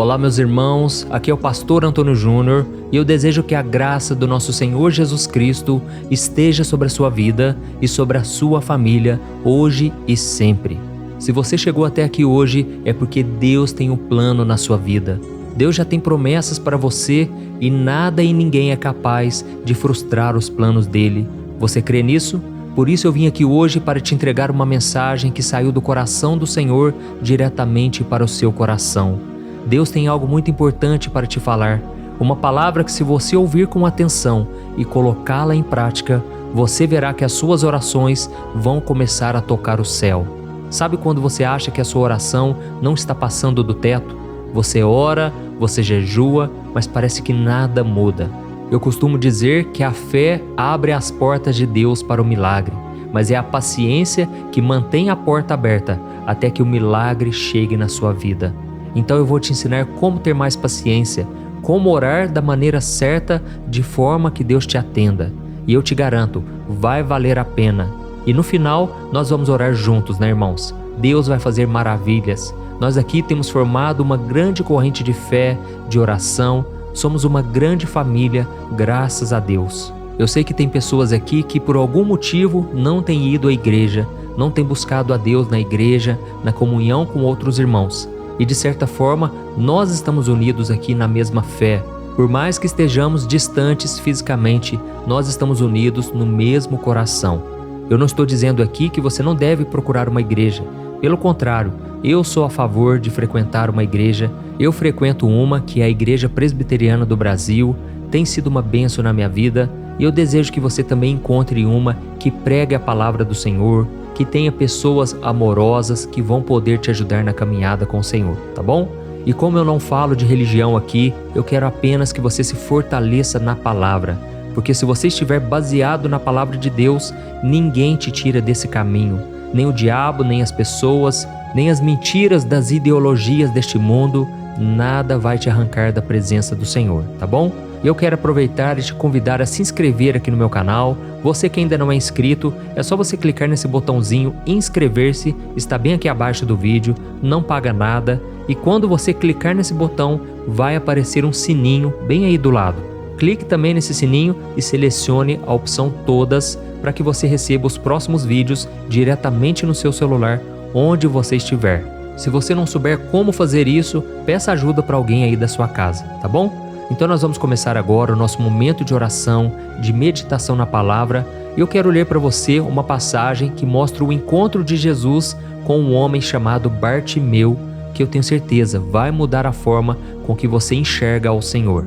Olá meus irmãos, aqui é o pastor Antônio Júnior e eu desejo que a graça do nosso Senhor Jesus Cristo esteja sobre a sua vida e sobre a sua família, hoje e sempre. Se você chegou até aqui hoje, é porque Deus tem um plano na sua vida. Deus já tem promessas para você e nada e ninguém é capaz de frustrar os planos dele. Você crê nisso? Por isso eu vim aqui hoje para te entregar uma mensagem que saiu do coração do Senhor diretamente para o seu coração. Deus tem algo muito importante para te falar, uma palavra que se você ouvir com atenção e colocá-la em prática, você verá que as suas orações vão começar a tocar o céu. Sabe quando você acha que a sua oração não está passando do teto? Você ora, você jejua, mas parece que nada muda. Eu costumo dizer que a fé abre as portas de Deus para o milagre, mas é a paciência que mantém a porta aberta até que o milagre chegue na sua vida. Então eu vou te ensinar como ter mais paciência, como orar da maneira certa, de forma que Deus te atenda. E eu te garanto, vai valer a pena. E no final, nós vamos orar juntos, né, irmãos? Deus vai fazer maravilhas. Nós aqui temos formado uma grande corrente de fé, de oração. Somos uma grande família, graças a Deus. Eu sei que tem pessoas aqui que por algum motivo não têm ido à igreja, não têm buscado a Deus na igreja, na comunhão com outros irmãos. E de certa forma, nós estamos unidos aqui na mesma fé. Por mais que estejamos distantes fisicamente, nós estamos unidos no mesmo coração. Eu não estou dizendo aqui que você não deve procurar uma igreja. Pelo contrário, eu sou a favor de frequentar uma igreja. Eu frequento uma que é a Igreja Presbiteriana do Brasil. Tem sido uma bênção na minha vida. E eu desejo que você também encontre uma que pregue a palavra do Senhor, que tenha pessoas amorosas que vão poder te ajudar na caminhada com o Senhor, tá bom? E como eu não falo de religião aqui, eu quero apenas que você se fortaleça na palavra, porque se você estiver baseado na palavra de Deus, ninguém te tira desse caminho, nem o diabo, nem as pessoas, nem as mentiras das ideologias deste mundo, nada vai te arrancar da presença do Senhor, tá bom? Eu quero aproveitar e te convidar a se inscrever aqui no meu canal. Você que ainda não é inscrito, é só você clicar nesse botãozinho inscrever-se, está bem aqui abaixo do vídeo, não paga nada. E quando você clicar nesse botão, vai aparecer um sininho bem aí do lado. Clique também nesse sininho e selecione a opção todas para que você receba os próximos vídeos diretamente no seu celular, onde você estiver. Se você não souber como fazer isso, peça ajuda para alguém aí da sua casa, tá bom? Então nós vamos começar agora o nosso momento de oração, de meditação na palavra. Eu quero ler para você uma passagem que mostra o encontro de Jesus com um homem chamado Bartimeu, que eu tenho certeza vai mudar a forma com que você enxerga ao Senhor.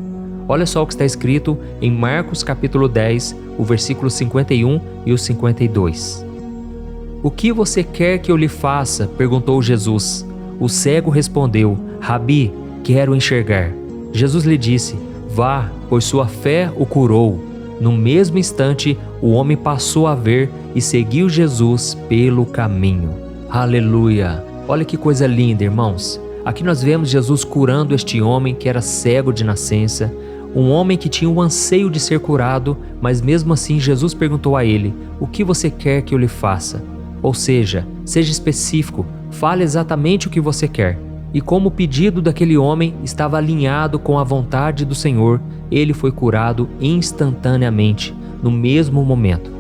Olha só o que está escrito em Marcos capítulo 10, o versículo 51 e o 52. "O que você quer que eu lhe faça?", perguntou Jesus. O cego respondeu: "Rabi, quero enxergar." Jesus lhe disse: "Vá, pois sua fé o curou." No mesmo instante, o homem passou a ver e seguiu Jesus pelo caminho. Aleluia! Olha que coisa linda, irmãos. Aqui nós vemos Jesus curando este homem que era cego de nascença, um homem que tinha o anseio de ser curado, mas mesmo assim Jesus perguntou a ele: "O que você quer que eu lhe faça?" Ou seja, seja específico, fale exatamente o que você quer. E como o pedido daquele homem estava alinhado com a vontade do Senhor, ele foi curado instantaneamente, no mesmo momento.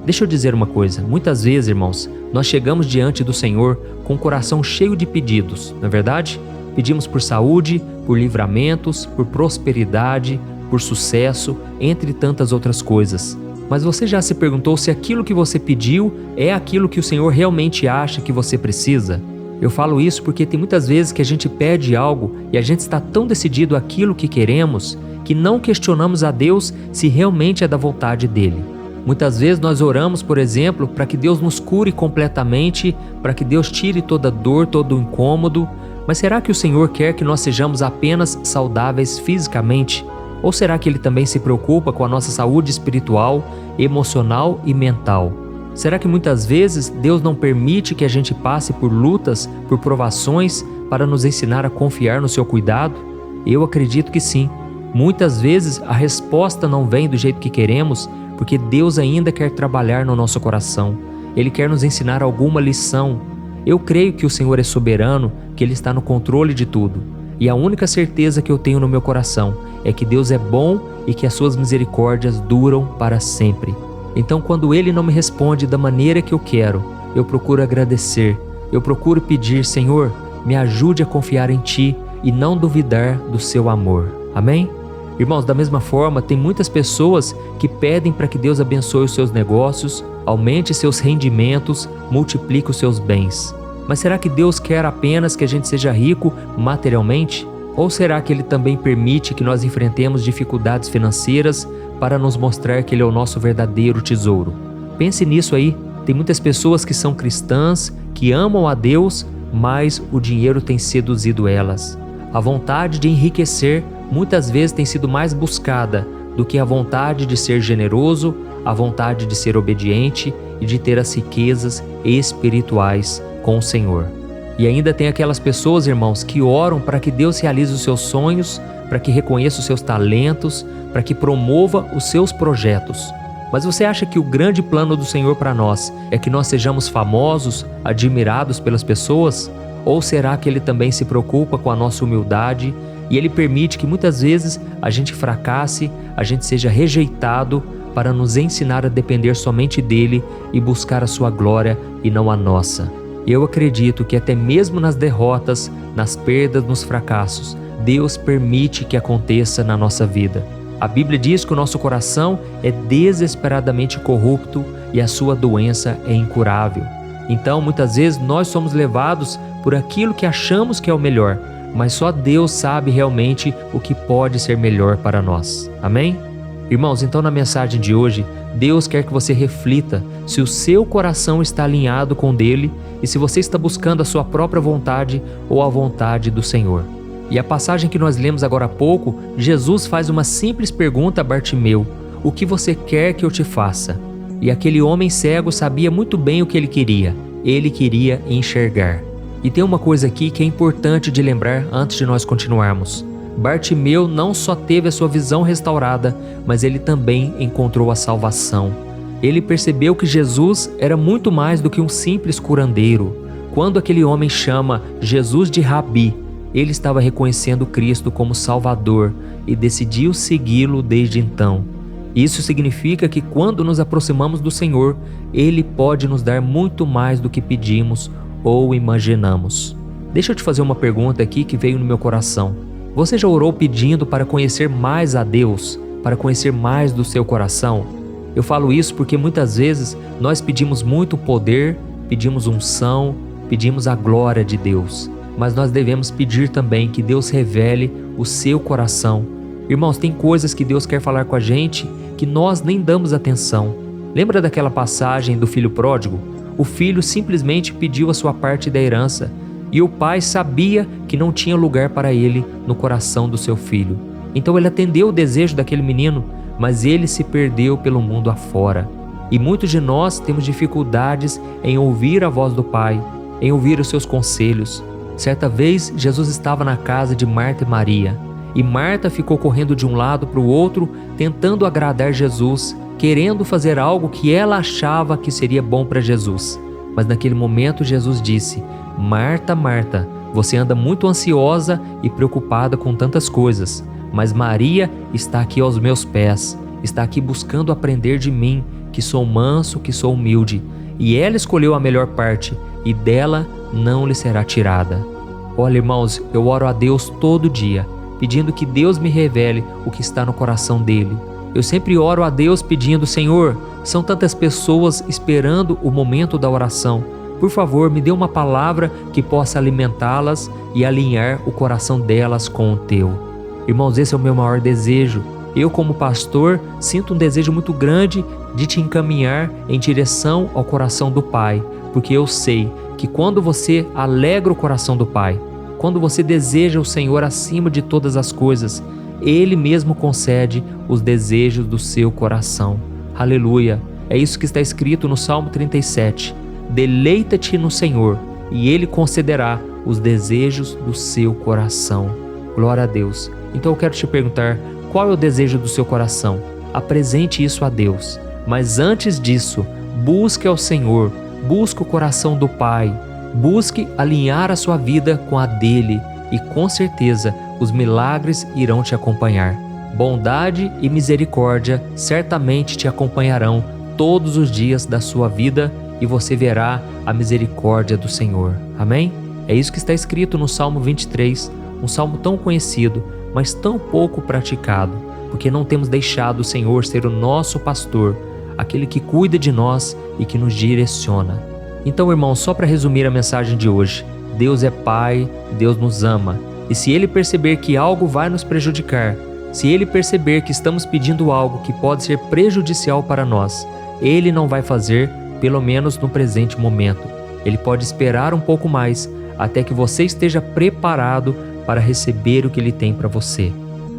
Deixa eu dizer uma coisa, muitas vezes, irmãos, nós chegamos diante do Senhor com o coração cheio de pedidos, não é verdade? Pedimos por saúde, por livramentos, por prosperidade, por sucesso, entre tantas outras coisas. Mas você já se perguntou se aquilo que você pediu é aquilo que o Senhor realmente acha que você precisa? Eu falo isso porque tem muitas vezes que a gente pede algo e a gente está tão decidido àquilo que queremos que não questionamos a Deus se realmente é da vontade dele. Muitas vezes nós oramos, por exemplo, para que Deus nos cure completamente, para que Deus tire toda dor, todo o incômodo. Mas será que o Senhor quer que nós sejamos apenas saudáveis fisicamente? Ou será que Ele também se preocupa com a nossa saúde espiritual, emocional e mental? Será que muitas vezes Deus não permite que a gente passe por lutas, por provações, para nos ensinar a confiar no seu cuidado? Eu acredito que sim. Muitas vezes a resposta não vem do jeito que queremos, porque Deus ainda quer trabalhar no nosso coração. Ele quer nos ensinar alguma lição. Eu creio que o Senhor é soberano, que Ele está no controle de tudo. E a única certeza que eu tenho no meu coração é que Deus é bom e que as suas misericórdias duram para sempre. Então, quando Ele não me responde da maneira que eu quero, eu procuro agradecer, eu procuro pedir: Senhor, me ajude a confiar em Ti e não duvidar do Seu amor. Amém? Irmãos, da mesma forma, tem muitas pessoas que pedem para que Deus abençoe os seus negócios, aumente seus rendimentos, multiplique os seus bens. Mas será que Deus quer apenas que a gente seja rico materialmente? Ou será que Ele também permite que nós enfrentemos dificuldades financeiras para nos mostrar que Ele é o nosso verdadeiro tesouro? Pense nisso aí. Tem muitas pessoas que são cristãs, que amam a Deus, mas o dinheiro tem seduzido elas. A vontade de enriquecer muitas vezes tem sido mais buscada do que a vontade de ser generoso, a vontade de ser obediente e de ter as riquezas espirituais com o Senhor. E ainda tem aquelas pessoas, irmãos, que oram para que Deus realize os seus sonhos, para que reconheça os seus talentos, para que promova os seus projetos. Mas você acha que o grande plano do Senhor para nós é que nós sejamos famosos, admirados pelas pessoas? Ou será que Ele também se preocupa com a nossa humildade e Ele permite que muitas vezes a gente fracasse, a gente seja rejeitado para nos ensinar a depender somente dEle e buscar a sua glória e não a nossa? Eu acredito que até mesmo nas derrotas, nas perdas, nos fracassos, Deus permite que aconteça na nossa vida. A Bíblia diz que o nosso coração é desesperadamente corrupto e a sua doença é incurável. Então, muitas vezes, nós somos levados por aquilo que achamos que é o melhor, mas só Deus sabe realmente o que pode ser melhor para nós. Amém? Irmãos, então na mensagem de hoje, Deus quer que você reflita se o seu coração está alinhado com o dele e se você está buscando a sua própria vontade ou a vontade do Senhor. E a passagem que nós lemos agora há pouco, Jesus faz uma simples pergunta a Bartimeu: o que você quer que eu te faça? E aquele homem cego sabia muito bem o que ele queria enxergar. E tem uma coisa aqui que é importante de lembrar antes de nós continuarmos. Bartimeu não só teve a sua visão restaurada, mas ele também encontrou a salvação. Ele percebeu que Jesus era muito mais do que um simples curandeiro. Quando aquele homem chama Jesus de Rabi, ele estava reconhecendo Cristo como Salvador e decidiu segui-lo desde então. Isso significa que quando nos aproximamos do Senhor, Ele pode nos dar muito mais do que pedimos ou imaginamos. Deixa eu te fazer uma pergunta aqui que veio no meu coração. Você já orou pedindo para conhecer mais a Deus, para conhecer mais do seu coração? Eu falo isso porque muitas vezes nós pedimos muito poder, pedimos unção, pedimos a glória de Deus. Mas nós devemos pedir também que Deus revele o seu coração. Irmãos, tem coisas que Deus quer falar com a gente que nós nem damos atenção. Lembra daquela passagem do filho pródigo? O filho simplesmente pediu a sua parte da herança e o pai sabia que não tinha lugar para ele no coração do seu filho. Então ele atendeu o desejo daquele menino, mas ele se perdeu pelo mundo afora. E muitos de nós temos dificuldades em ouvir a voz do Pai, em ouvir os seus conselhos. Certa vez, Jesus estava na casa de Marta e Maria, e Marta ficou correndo de um lado para o outro, tentando agradar Jesus, querendo fazer algo que ela achava que seria bom para Jesus. Mas naquele momento Jesus disse: Marta, Marta, você anda muito ansiosa e preocupada com tantas coisas, mas Maria está aqui aos meus pés, está aqui buscando aprender de mim, que sou manso, que sou humilde, e ela escolheu a melhor parte, e dela não lhe será tirada. Olha, irmãos, eu oro a Deus todo dia, pedindo que Deus me revele o que está no coração dele. Eu sempre oro a Deus pedindo: Senhor, são tantas pessoas esperando o momento da oração. Por favor, me dê uma palavra que possa alimentá-las e alinhar o coração delas com o teu. Irmãos, esse é o meu maior desejo. Eu, como pastor, sinto um desejo muito grande de te encaminhar em direção ao coração do Pai, porque eu sei que quando você alegra o coração do Pai, quando você deseja o Senhor acima de todas as coisas, Ele mesmo concede os desejos do seu coração. Aleluia! É isso que está escrito no Salmo 37. Deleita-te no Senhor, e Ele concederá os desejos do seu coração. Glória a Deus! Então eu quero te perguntar, qual é o desejo do seu coração? Apresente isso a Deus. Mas antes disso, busque ao Senhor, busque o coração do Pai, busque alinhar a sua vida com a dele, e com certeza os milagres irão te acompanhar. Bondade e misericórdia certamente te acompanharão todos os dias da sua vida e você verá a misericórdia do Senhor. Amém? É isso que está escrito no Salmo 23, um salmo tão conhecido, mas tão pouco praticado, porque não temos deixado o Senhor ser o nosso pastor, aquele que cuida de nós e que nos direciona. Então, irmãos, só para resumir a mensagem de hoje, Deus é Pai, Deus nos ama, e se Ele perceber que algo vai nos prejudicar, se Ele perceber que estamos pedindo algo que pode ser prejudicial para nós, Ele não vai fazer, pelo menos no presente momento. Ele pode esperar um pouco mais, até que você esteja preparado para receber o que Ele tem para você.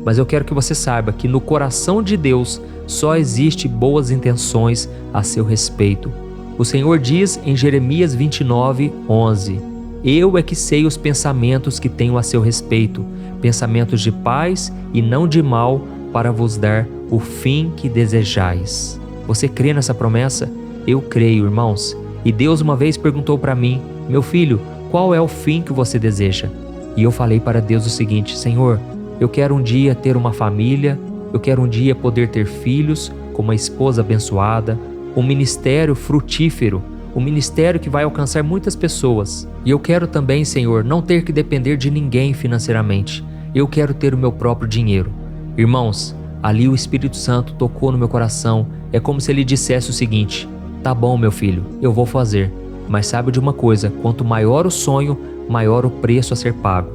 Mas eu quero que você saiba que no coração de Deus só existe boas intenções a seu respeito. O Senhor diz em Jeremias 29:11: Eu é que sei os pensamentos que tenho a seu respeito, pensamentos de paz e não de mal, para vos dar o fim que desejais. Você crê nessa promessa? Eu creio, irmãos. E Deus uma vez perguntou para mim: meu filho, qual é o fim que você deseja? E eu falei para Deus o seguinte: Senhor, eu quero um dia ter uma família, eu quero um dia poder ter filhos, com uma esposa abençoada, um ministério frutífero, um ministério que vai alcançar muitas pessoas. E eu quero também, Senhor, não ter que depender de ninguém financeiramente. Eu quero ter o meu próprio dinheiro. Irmãos, ali o Espírito Santo tocou no meu coração. É como se ele dissesse o seguinte: tá bom, meu filho, eu vou fazer. Mas sabe de uma coisa, quanto maior o sonho, maior o preço a ser pago.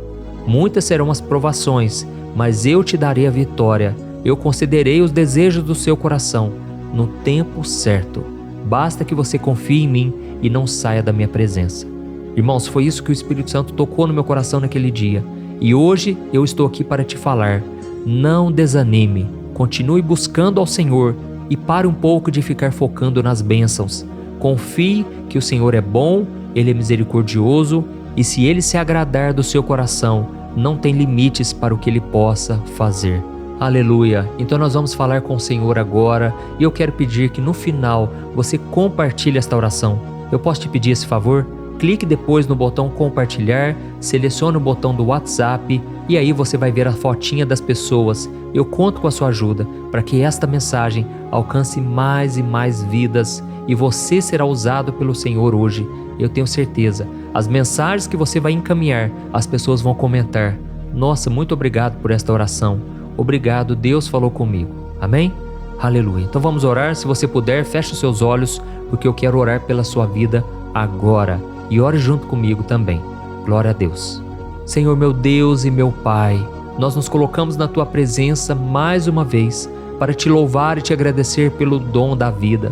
Muitas serão as provações, mas eu te darei a vitória. Eu concederei os desejos do seu coração, no tempo certo. Basta que você confie em mim e não saia da minha presença. Irmãos, foi isso que o Espírito Santo tocou no meu coração naquele dia. E hoje eu estou aqui para te falar: não desanime, continue buscando ao Senhor e pare um pouco de ficar focando nas bênçãos. Confie que o Senhor é bom, Ele é misericordioso, e se Ele se agradar do seu coração, não tem limites para o que Ele possa fazer. Aleluia! Então nós vamos falar com o Senhor agora, e eu quero pedir que no final você compartilhe esta oração. Eu posso te pedir esse favor? Clique depois no botão compartilhar, selecione o botão do WhatsApp e aí você vai ver a fotinha das pessoas. Eu conto com a sua ajuda para que esta mensagem alcance mais e mais vidas e você será usado pelo Senhor hoje. Eu tenho certeza, as mensagens que você vai encaminhar, as pessoas vão comentar: nossa, muito obrigado por esta oração. Obrigado, Deus falou comigo. Amém? Aleluia. Então vamos orar. Se você puder, feche os seus olhos, porque eu quero orar pela sua vida agora. E ore junto comigo também. Glória a Deus. Senhor, meu Deus e meu Pai, nós nos colocamos na Tua presença mais uma vez para Te louvar e Te agradecer pelo dom da vida.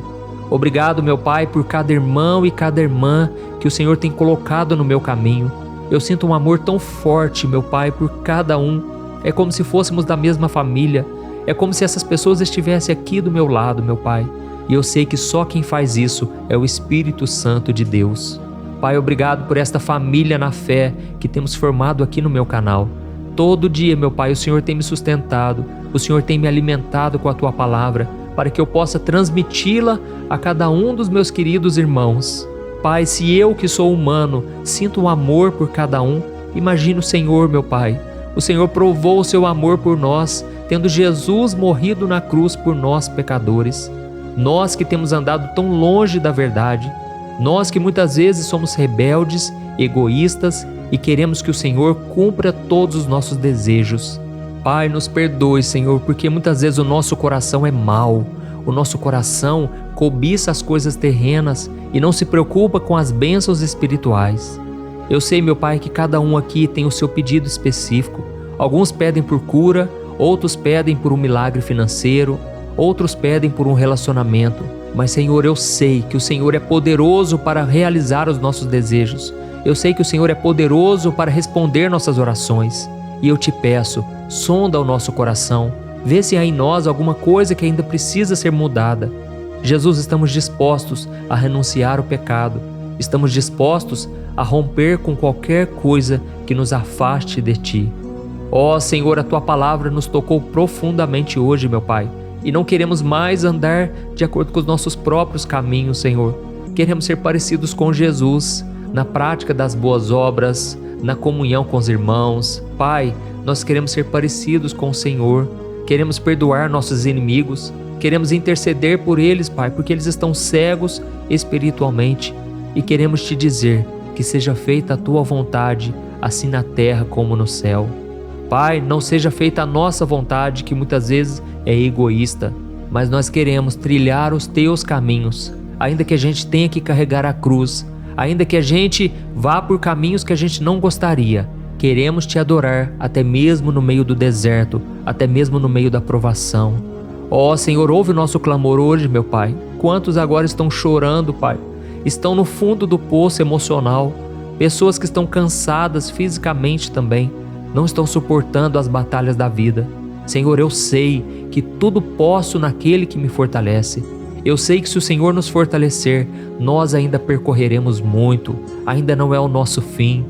Obrigado, meu Pai, por cada irmão e cada irmã que o Senhor tem colocado no meu caminho. Eu sinto um amor tão forte, meu Pai, por cada um. É como se fôssemos da mesma família. É como se essas pessoas estivessem aqui do meu lado, meu Pai. E eu sei que só quem faz isso é o Espírito Santo de Deus. Pai, obrigado por esta família na fé que temos formado aqui no meu canal. Todo dia, meu Pai, o Senhor tem me sustentado, o Senhor tem me alimentado com a Tua palavra, para que eu possa transmiti-la a cada um dos meus queridos irmãos. Pai, se eu que sou humano sinto um amor por cada um, imagina o Senhor, meu Pai. O Senhor provou o seu amor por nós, tendo Jesus morrido na cruz por nós pecadores. Nós que temos andado tão longe da verdade, nós que muitas vezes somos rebeldes, egoístas e queremos que o Senhor cumpra todos os nossos desejos. Pai, nos perdoe, Senhor, porque muitas vezes o nosso coração é mau, o nosso coração cobiça as coisas terrenas e não se preocupa com as bênçãos espirituais. Eu sei, meu Pai, que cada um aqui tem o seu pedido específico. Alguns pedem por cura, outros pedem por um milagre financeiro, outros pedem por um relacionamento. Mas, Senhor, eu sei que o Senhor é poderoso para realizar os nossos desejos. Eu sei que o Senhor é poderoso para responder nossas orações. E eu te peço, sonda o nosso coração. Vê se há em nós alguma coisa que ainda precisa ser mudada. Jesus, estamos dispostos a renunciar ao pecado. Estamos dispostos a romper com qualquer coisa que nos afaste de Ti. Ó Senhor, a Tua palavra nos tocou profundamente hoje, meu Pai. E não queremos mais andar de acordo com os nossos próprios caminhos, Senhor. Queremos ser parecidos com Jesus, na prática das boas obras, na comunhão com os irmãos. Pai, nós queremos ser parecidos com o Senhor, queremos perdoar nossos inimigos, queremos interceder por eles, Pai, porque eles estão cegos espiritualmente, e queremos te dizer que seja feita a tua vontade, assim na terra como no céu. Pai, não seja feita a nossa vontade, que muitas vezes é egoísta, mas nós queremos trilhar os teus caminhos, ainda que a gente tenha que carregar a cruz, ainda que a gente vá por caminhos que a gente não gostaria. Queremos te adorar até mesmo no meio do deserto, até mesmo no meio da provação. Ó Senhor, ouve o nosso clamor hoje, meu Pai. Quantos agora estão chorando, Pai? Estão no fundo do poço emocional. Pessoas que estão cansadas fisicamente também, não estão suportando as batalhas da vida. Senhor, eu sei que tudo posso naquele que me fortalece. Eu sei que se o Senhor nos fortalecer, nós ainda percorreremos muito, ainda não é o nosso fim.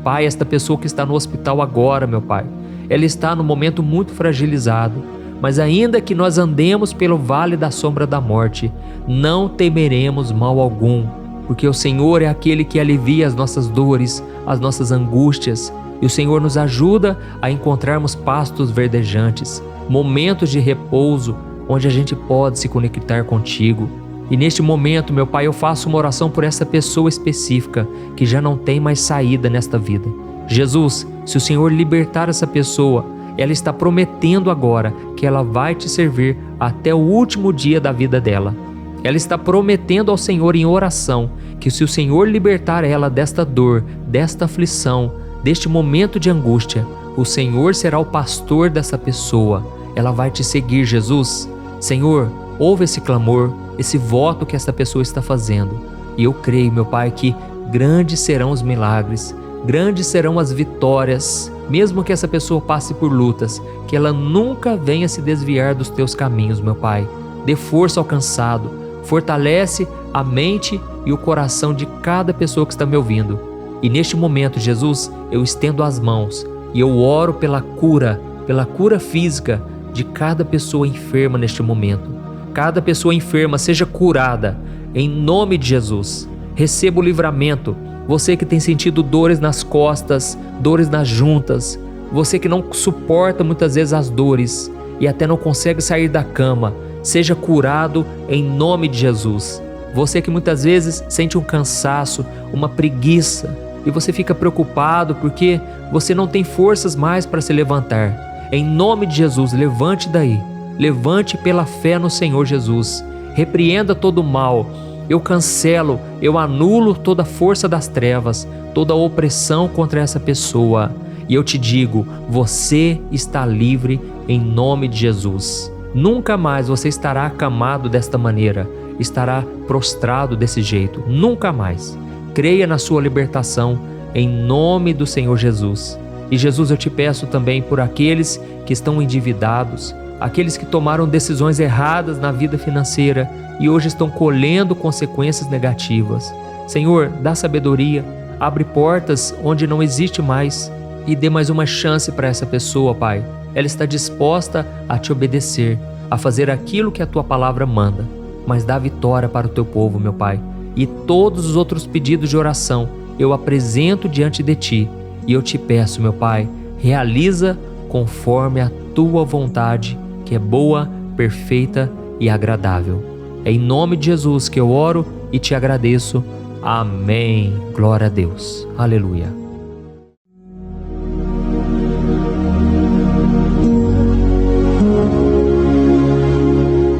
Pai, esta pessoa que está no hospital agora, meu Pai, ela está num momento muito fragilizado, mas ainda que nós andemos pelo vale da sombra da morte, não temeremos mal algum, porque o Senhor é aquele que alivia as nossas dores, as nossas angústias, e o Senhor nos ajuda a encontrarmos pastos verdejantes, momentos de repouso, onde a gente pode se conectar contigo. E neste momento, meu Pai, eu faço uma oração por essa pessoa específica que já não tem mais saída nesta vida. Jesus, se o Senhor libertar essa pessoa, ela está prometendo agora que ela vai te servir até o último dia da vida dela. Ela está prometendo ao Senhor em oração que se o Senhor libertar ela desta dor, desta aflição, deste momento de angústia, o Senhor será o pastor dessa pessoa. Ela vai te seguir, Jesus. Senhor, ouve esse clamor, esse voto que essa pessoa está fazendo. E eu creio, meu Pai, que grandes serão os milagres, grandes serão as vitórias, mesmo que essa pessoa passe por lutas, que ela nunca venha se desviar dos teus caminhos, meu Pai. Dê força ao cansado, fortalece a mente e o coração de cada pessoa que está me ouvindo. E neste momento, Jesus, eu estendo as mãos e eu oro pela cura física de cada pessoa enferma neste momento. Cada pessoa enferma seja curada, em nome de Jesus. Receba o livramento. Você que tem sentido dores nas costas, dores nas juntas, você que não suporta muitas vezes as dores e até não consegue sair da cama, seja curado em nome de Jesus. Você que muitas vezes sente um cansaço, uma preguiça, e você fica preocupado porque você não tem forças mais para se levantar. Em nome de Jesus, levante daí. Levante pela fé no Senhor Jesus. Repreenda todo o mal. Eu cancelo, eu anulo toda a força das trevas, toda a opressão contra essa pessoa. E eu te digo, você está livre em nome de Jesus. Nunca mais você estará acamado desta maneira, estará prostrado desse jeito. Nunca mais. Creia na sua libertação em nome do Senhor Jesus. E Jesus, eu te peço também por aqueles que estão endividados, aqueles que tomaram decisões erradas na vida financeira e hoje estão colhendo consequências negativas. Senhor, dá sabedoria, abre portas onde não existe mais e dê mais uma chance para essa pessoa, Pai. Ela está disposta a te obedecer, a fazer aquilo que a tua palavra manda, mas dá vitória para o teu povo, meu Pai. E todos os outros pedidos de oração eu apresento diante de ti. E eu te peço, meu Pai, realiza conforme a tua vontade, que é boa, perfeita e agradável. É em nome de Jesus que eu oro e te agradeço. Amém. Glória a Deus. Aleluia.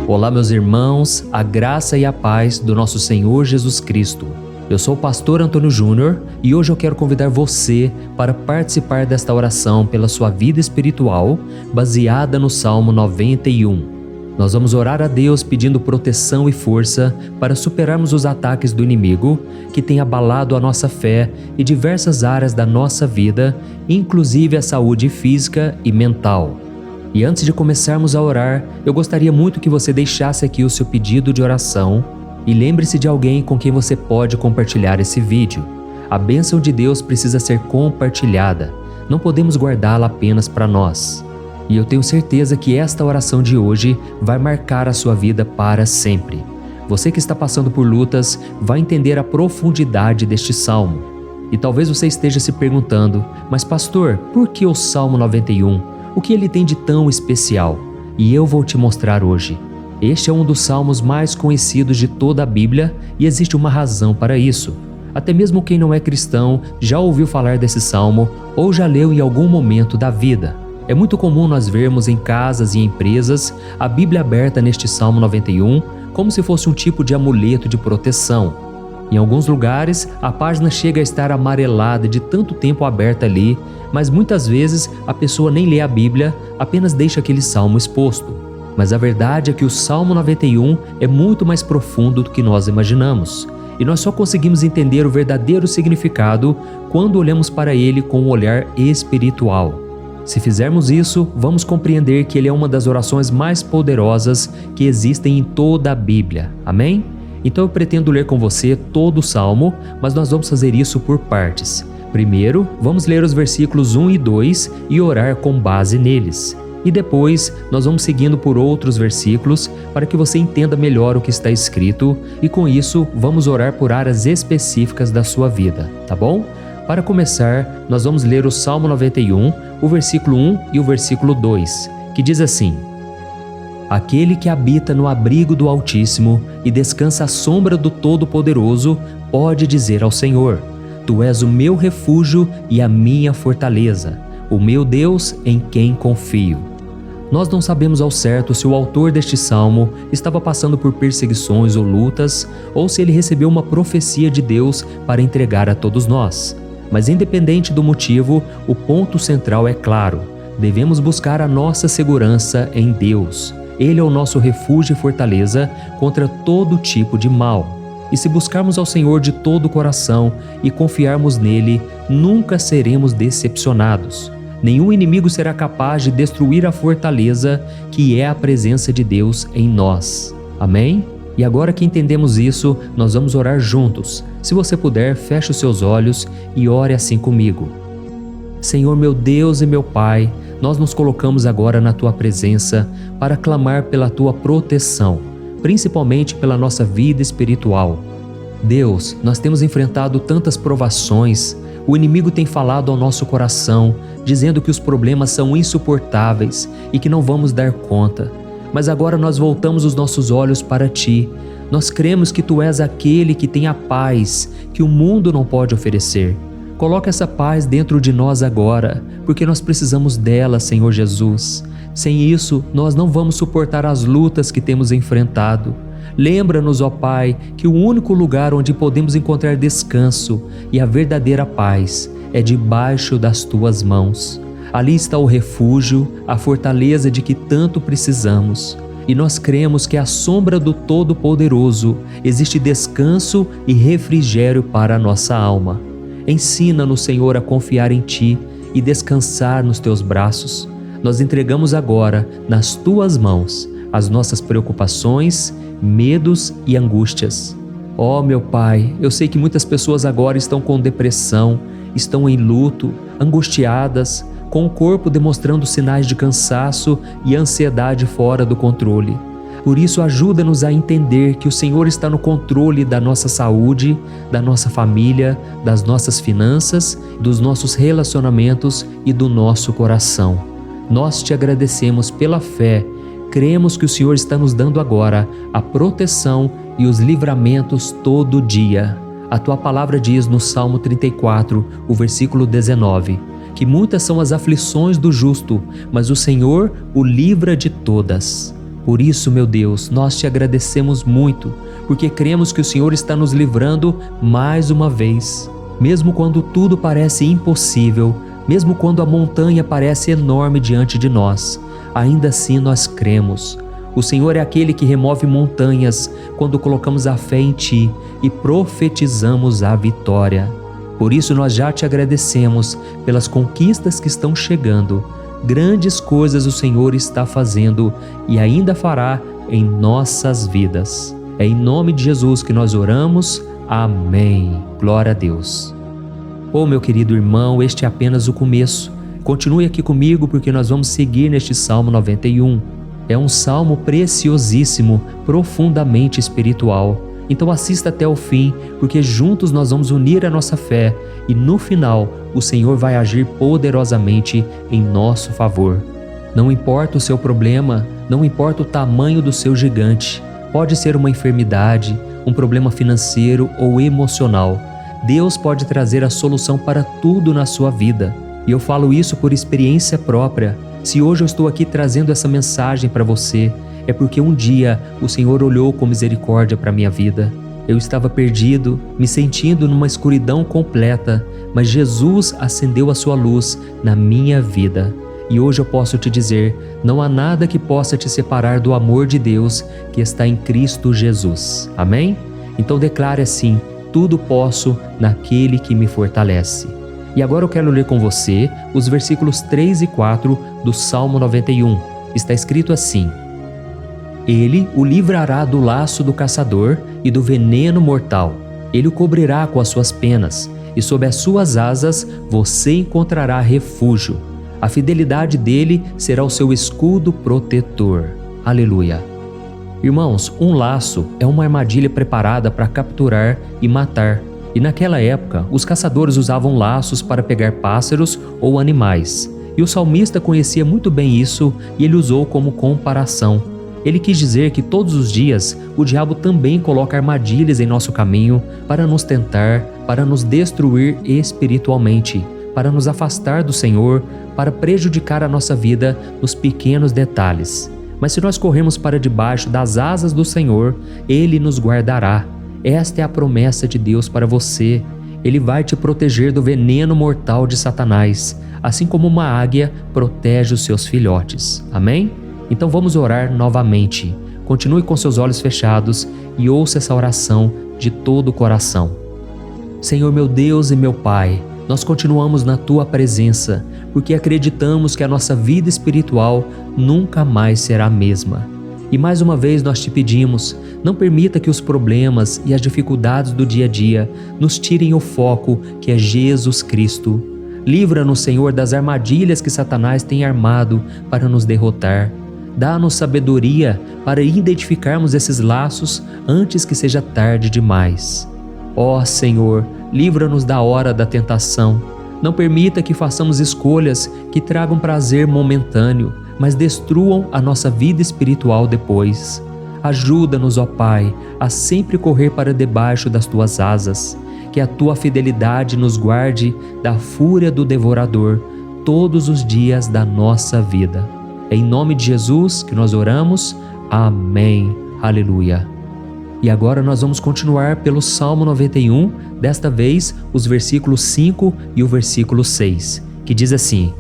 Olá, meus irmãos, a graça e a paz do nosso Senhor Jesus Cristo. Eu sou o pastor Antônio Júnior e hoje eu quero convidar você para participar desta oração pela sua vida espiritual, baseada no Salmo 91. Nós vamos orar a Deus pedindo proteção e força para superarmos os ataques do inimigo que tem abalado a nossa fé e diversas áreas da nossa vida, inclusive a saúde física e mental. E antes de começarmos a orar, eu gostaria muito que você deixasse aqui o seu pedido de oração e lembre-se de alguém com quem você pode compartilhar esse vídeo. A bênção de Deus precisa ser compartilhada, não podemos guardá-la apenas para nós. E eu tenho certeza que esta oração de hoje vai marcar a sua vida para sempre. Você que está passando por lutas vai entender a profundidade deste salmo. E talvez você esteja se perguntando, mas pastor, por que o Salmo 91? O que ele tem de tão especial? E eu vou te mostrar hoje. Este é um dos salmos mais conhecidos de toda a Bíblia e existe uma razão para isso. Até mesmo quem não é cristão já ouviu falar desse salmo ou já leu em algum momento da vida. É muito comum nós vermos em casas e empresas a Bíblia aberta neste Salmo 91 como se fosse um tipo de amuleto de proteção. Em alguns lugares, a página chega a estar amarelada de tanto tempo aberta ali, mas muitas vezes a pessoa nem lê a Bíblia, apenas deixa aquele salmo exposto. Mas a verdade é que o Salmo 91 é muito mais profundo do que nós imaginamos. E nós só conseguimos entender o verdadeiro significado quando olhamos para ele com um olhar espiritual. Se fizermos isso, vamos compreender que ele é uma das orações mais poderosas que existem em toda a Bíblia. Amém? Então eu pretendo ler com você todo o Salmo, mas nós vamos fazer isso por partes. Primeiro, vamos ler os versículos 1 e 2 e orar com base neles. E depois, nós vamos seguindo por outros versículos para que você entenda melhor o que está escrito e com isso, vamos orar por áreas específicas da sua vida, tá bom? Para começar, nós vamos ler o Salmo 91, o versículo 1 e o versículo 2, que diz assim: Aquele que habita no abrigo do Altíssimo e descansa à sombra do Todo-Poderoso pode dizer ao Senhor: Tu és o meu refúgio e a minha fortaleza, o meu Deus em quem confio. Nós não sabemos ao certo se o autor deste salmo estava passando por perseguições ou lutas, ou se ele recebeu uma profecia de Deus para entregar a todos nós. Mas independente do motivo, o ponto central é claro: devemos buscar a nossa segurança em Deus. Ele é o nosso refúgio e fortaleza contra todo tipo de mal. E se buscarmos ao Senhor de todo o coração e confiarmos nele, nunca seremos decepcionados. Nenhum inimigo será capaz de destruir a fortaleza que é a presença de Deus em nós. Amém? E agora que entendemos isso, nós vamos orar juntos. Se você puder, feche os seus olhos e ore assim comigo. Senhor meu Deus e meu Pai, nós nos colocamos agora na Tua presença para clamar pela Tua proteção, principalmente pela nossa vida espiritual. Deus, nós temos enfrentado tantas provações, o inimigo tem falado ao nosso coração, dizendo que os problemas são insuportáveis e que não vamos dar conta. Mas agora nós voltamos os nossos olhos para Ti. Nós cremos que Tu és aquele que tem a paz que o mundo não pode oferecer. Coloca essa paz dentro de nós agora, porque nós precisamos dela, Senhor Jesus. Sem isso, nós não vamos suportar as lutas que temos enfrentado. Lembra-nos, ó Pai, que o único lugar onde podemos encontrar descanso e a verdadeira paz é debaixo das Tuas mãos. Ali está o refúgio, a fortaleza de que tanto precisamos. E nós cremos que à sombra do Todo-Poderoso existe descanso e refrigério para a nossa alma. Ensina-nos, Senhor, a confiar em Ti e descansar nos Teus braços. Nós entregamos agora, nas Tuas mãos, as nossas preocupações, medos e angústias. Ó meu Pai, eu sei que muitas pessoas agora estão com depressão, estão em luto, angustiadas, com o corpo demonstrando sinais de cansaço e ansiedade fora do controle. Por isso, ajuda-nos a entender que o Senhor está no controle da nossa saúde, da nossa família, das nossas finanças, dos nossos relacionamentos e do nosso coração. Nós Te agradecemos pela fé. Cremos que o Senhor está nos dando agora a proteção e os livramentos todo dia. A Tua palavra diz no Salmo 34, o versículo 19, que muitas são as aflições do justo, mas o Senhor o livra de todas. Por isso, meu Deus, nós Te agradecemos muito, porque cremos que o Senhor está nos livrando mais uma vez. Mesmo quando tudo parece impossível, mesmo quando a montanha parece enorme diante de nós, ainda assim nós cremos. O Senhor é aquele que remove montanhas quando colocamos a fé em Ti e profetizamos a vitória. Por isso nós já Te agradecemos pelas conquistas que estão chegando. Grandes coisas o Senhor está fazendo e ainda fará em nossas vidas. É em nome de Jesus que nós oramos. Amém. Glória a Deus. Oh, meu querido irmão, este é apenas o começo. Continue aqui comigo porque nós vamos seguir neste Salmo 91. É um salmo preciosíssimo, profundamente espiritual. Então assista até o fim, porque juntos nós vamos unir a nossa fé e no final o Senhor vai agir poderosamente em nosso favor. Não importa o seu problema, não importa o tamanho do seu gigante, pode ser uma enfermidade, um problema financeiro ou emocional. Deus pode trazer a solução para tudo na sua vida. E eu falo isso por experiência própria. Se hoje eu estou aqui trazendo essa mensagem para você, é porque um dia o Senhor olhou com misericórdia para a minha vida. Eu estava perdido, me sentindo numa escuridão completa, mas Jesus acendeu a sua luz na minha vida. E hoje eu posso te dizer, não há nada que possa te separar do amor de Deus que está em Cristo Jesus. Amém? Então declare assim: tudo posso naquele que me fortalece. E agora eu quero ler com você os versículos 3 e 4 do Salmo 91. Está escrito assim: Ele o livrará do laço do caçador e do veneno mortal. Ele o cobrirá com as suas penas, e sob as suas asas você encontrará refúgio. A fidelidade dele será o seu escudo protetor. Aleluia. Irmãos, um laço é uma armadilha preparada para capturar e matar. E naquela época, os caçadores usavam laços para pegar pássaros ou animais. E o salmista conhecia muito bem isso e ele usou como comparação. Ele quis dizer que todos os dias o diabo também coloca armadilhas em nosso caminho para nos tentar, para nos destruir espiritualmente, para nos afastar do Senhor, para prejudicar a nossa vida nos pequenos detalhes. Mas se nós corrermos para debaixo das asas do Senhor, Ele nos guardará. Esta é a promessa de Deus para você. Ele vai te proteger do veneno mortal de Satanás, assim como uma águia protege os seus filhotes. Amém? Então vamos orar novamente. Continue com seus olhos fechados e ouça essa oração de todo o coração. Senhor meu Deus e meu Pai, nós continuamos na Tua presença, porque acreditamos que a nossa vida espiritual nunca mais será a mesma. E mais uma vez nós te pedimos, não permita que os problemas e as dificuldades do dia a dia nos tirem o foco que é Jesus Cristo. Livra-nos, Senhor, das armadilhas que Satanás tem armado para nos derrotar. Dá-nos sabedoria para identificarmos esses laços antes que seja tarde demais. Ó Senhor, livra-nos da hora da tentação. Não permita que façamos escolhas que tragam prazer momentâneo, mas destruam a nossa vida espiritual depois. Ajuda-nos, ó Pai, a sempre correr para debaixo das Tuas asas, que a Tua fidelidade nos guarde da fúria do devorador todos os dias da nossa vida. É em nome de Jesus que nós oramos. Amém. Aleluia. E agora nós vamos continuar pelo Salmo 91, desta vez os versículos 5 e o versículo 6, que diz assim: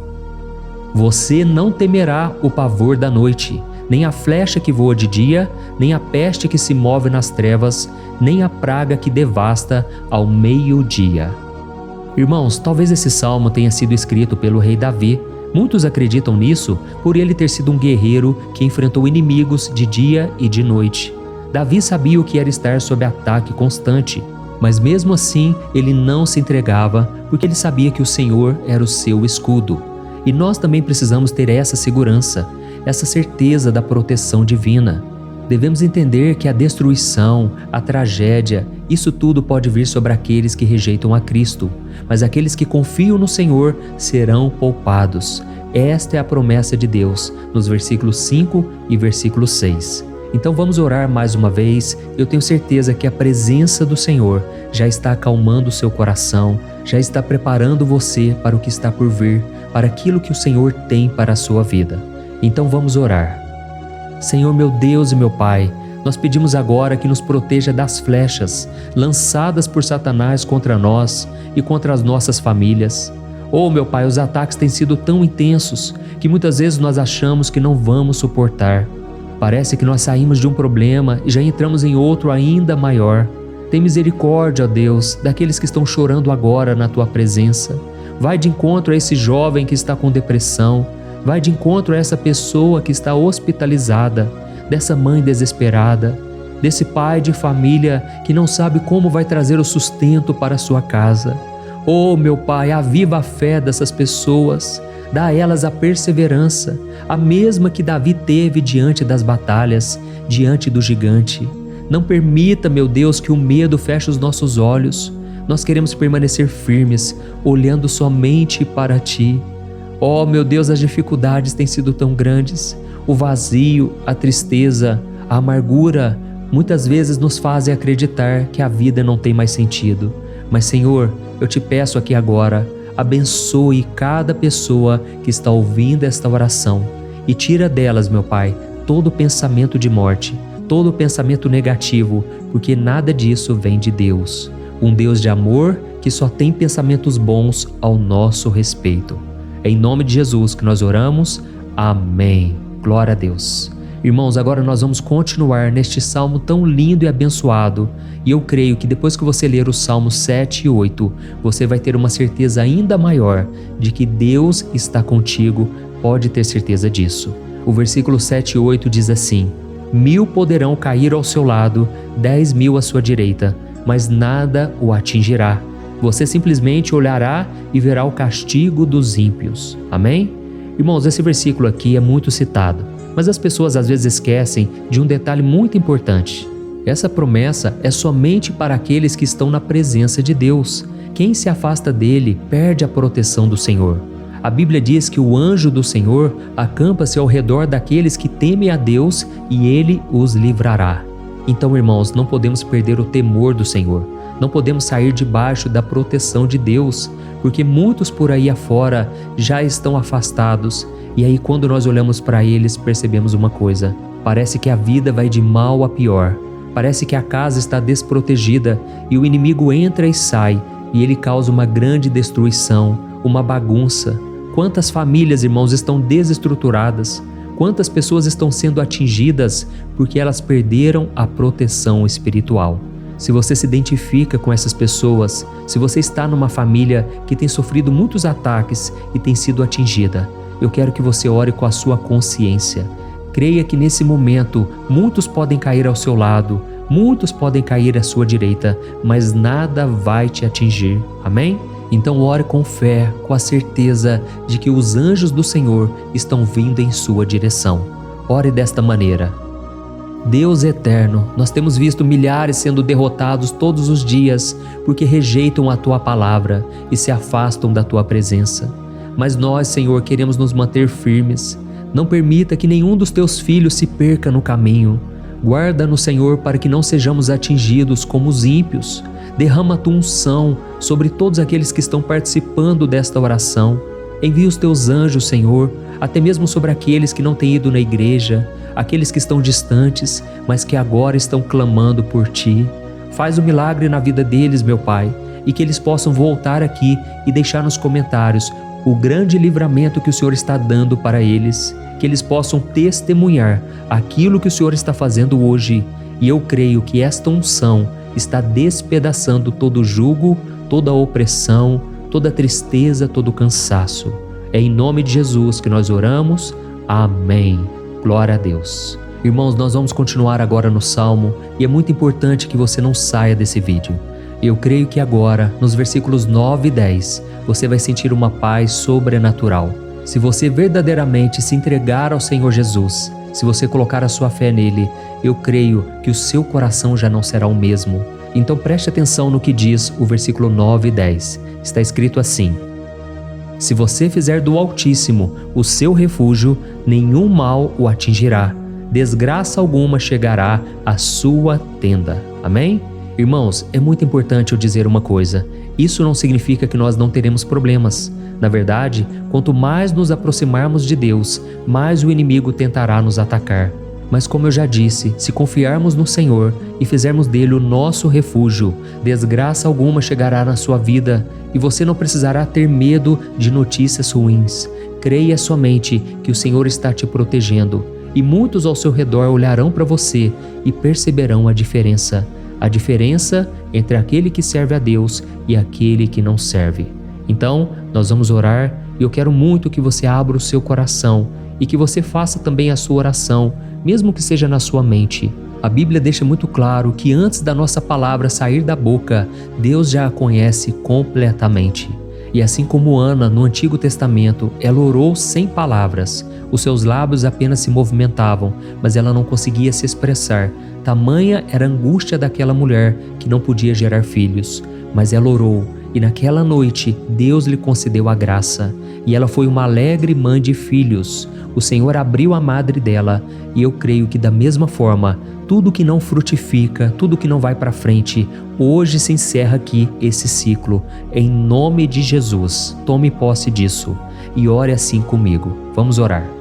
Você não temerá o pavor da noite, nem a flecha que voa de dia, nem a peste que se move nas trevas, nem a praga que devasta ao meio-dia. Irmãos, talvez esse salmo tenha sido escrito pelo rei Davi. Muitos acreditam nisso por ele ter sido um guerreiro que enfrentou inimigos de dia e de noite. Davi sabia o que era estar sob ataque constante, mas mesmo assim ele não se entregava porque ele sabia que o Senhor era o seu escudo. E nós também precisamos ter essa segurança, essa certeza da proteção divina. Devemos entender que a destruição, a tragédia, isso tudo pode vir sobre aqueles que rejeitam a Cristo, mas aqueles que confiam no Senhor serão poupados. Esta é a promessa de Deus, nos versículos 5 e versículo 6. Então vamos orar mais uma vez. Eu tenho certeza que a presença do Senhor já está acalmando o seu coração, já está preparando você para o que está por vir, para aquilo que o Senhor tem para a sua vida. Então vamos orar. Senhor meu Deus e meu Pai, nós pedimos agora que nos proteja das flechas lançadas por Satanás contra nós e contra as nossas famílias. Oh meu Pai, os ataques têm sido tão intensos que muitas vezes nós achamos que não vamos suportar. Parece que nós saímos de um problema e já entramos em outro ainda maior. Tem misericórdia, ó Deus, daqueles que estão chorando agora na Tua presença. Vai de encontro a esse jovem que está com depressão. Vai de encontro a essa pessoa que está hospitalizada, dessa mãe desesperada, desse pai de família que não sabe como vai trazer o sustento para a sua casa. Oh, meu Pai, aviva a fé dessas pessoas. Dá a elas a perseverança, a mesma que Davi teve diante das batalhas, diante do gigante. Não permita, meu Deus, que o medo feche os nossos olhos. Nós queremos permanecer firmes, olhando somente para Ti. Oh, meu Deus, as dificuldades têm sido tão grandes. O vazio, a tristeza, a amargura, muitas vezes nos fazem acreditar que a vida não tem mais sentido. Mas, Senhor, eu te peço aqui agora, abençoe cada pessoa que está ouvindo esta oração e tira delas, meu Pai, todo pensamento de morte, todo pensamento negativo, porque nada disso vem de Deus. Um Deus de amor que só tem pensamentos bons ao nosso respeito. É em nome de Jesus que nós oramos. Amém. Glória a Deus. Irmãos, agora nós vamos continuar neste salmo tão lindo e abençoado. E eu creio que depois que você ler os salmos 7 e 8, você vai ter uma certeza ainda maior de que Deus está contigo. Pode ter certeza disso. O versículo 7 e 8 diz assim: 1000 poderão cair ao seu lado, 10.000 à sua direita, mas nada o atingirá. Você simplesmente olhará e verá o castigo dos ímpios. Amém? Irmãos, esse versículo aqui é muito citado, mas as pessoas às vezes esquecem de um detalhe muito importante. Essa promessa é somente para aqueles que estão na presença de Deus. Quem se afasta dele perde a proteção do Senhor. A Bíblia diz que o anjo do Senhor acampa-se ao redor daqueles que temem a Deus e ele os livrará. Então, irmãos, não podemos perder o temor do Senhor. Não podemos sair debaixo da proteção de Deus, porque muitos por aí afora já estão afastados. E aí, quando nós olhamos para eles, percebemos uma coisa: parece que a vida vai de mal a pior. Parece que a casa está desprotegida e o inimigo entra e sai, e ele causa uma grande destruição, uma bagunça. Quantas famílias, irmãos, estão desestruturadas? Quantas pessoas estão sendo atingidas porque elas perderam a proteção espiritual? Se você se identifica com essas pessoas, se você está numa família que tem sofrido muitos ataques e tem sido atingida, eu quero que você ore com a sua consciência. Creia que nesse momento muitos podem cair ao seu lado, muitos podem cair à sua direita, mas nada vai te atingir. Amém? Então ore com fé, com a certeza de que os anjos do Senhor estão vindo em sua direção. Ore desta maneira: Deus eterno, nós temos visto milhares sendo derrotados todos os dias porque rejeitam a Tua palavra e se afastam da Tua presença. Mas nós, Senhor, queremos nos manter firmes. Não permita que nenhum dos Teus filhos se perca no caminho. Guarda-nos, Senhor, para que não sejamos atingidos como os ímpios. Derrama a Tua unção sobre todos aqueles que estão participando desta oração. Envia os Teus anjos, Senhor, até mesmo sobre aqueles que não têm ido na igreja, aqueles que estão distantes, mas que agora estão clamando por Ti. Faz um milagre na vida deles, meu Pai, e que eles possam voltar aqui e deixar nos comentários o grande livramento que o Senhor está dando para eles, que eles possam testemunhar aquilo que o Senhor está fazendo hoje. E eu creio que esta unção está despedaçando todo jugo, toda opressão, toda tristeza, todo cansaço. É em nome de Jesus que nós oramos. Amém. Glória a Deus. Irmãos, nós vamos continuar agora no Salmo e é muito importante que você não saia desse vídeo. Eu creio que agora, nos versículos 9 e 10, você vai sentir uma paz sobrenatural. Se você verdadeiramente se entregar ao Senhor Jesus, se você colocar a sua fé nele, eu creio que o seu coração já não será o mesmo. Então preste atenção no que diz o versículo 9 e 10. Está escrito assim: Se você fizer do Altíssimo o seu refúgio, nenhum mal o atingirá, desgraça alguma chegará à sua tenda. Amém? Irmãos, é muito importante eu dizer uma coisa. Isso não significa que nós não teremos problemas. Na verdade, quanto mais nos aproximarmos de Deus, mais o inimigo tentará nos atacar. Mas como eu já disse, se confiarmos no Senhor e fizermos dele o nosso refúgio, desgraça alguma chegará na sua vida e você não precisará ter medo de notícias ruins. Creia somente que o Senhor está te protegendo e muitos ao seu redor olharão para você e perceberão a diferença entre aquele que serve a Deus e aquele que não serve. Então, nós vamos orar e eu quero muito que você abra o seu coração e que você faça também a sua oração, mesmo que seja na sua mente. A Bíblia deixa muito claro que antes da nossa palavra sair da boca, Deus já a conhece completamente. E assim como Ana, no Antigo Testamento, ela orou sem palavras. Os seus lábios apenas se movimentavam, mas ela não conseguia se expressar. tamanha era a angústia daquela mulher que não podia gerar filhos. Mas ela orou, e naquela noite Deus lhe concedeu a graça, e ela foi uma alegre mãe de filhos. O Senhor abriu a madre dela, e eu creio que da mesma forma, tudo que não frutifica, tudo que não vai para frente, hoje se encerra aqui esse ciclo. Em nome de Jesus, tome posse disso e ore assim comigo. Vamos orar.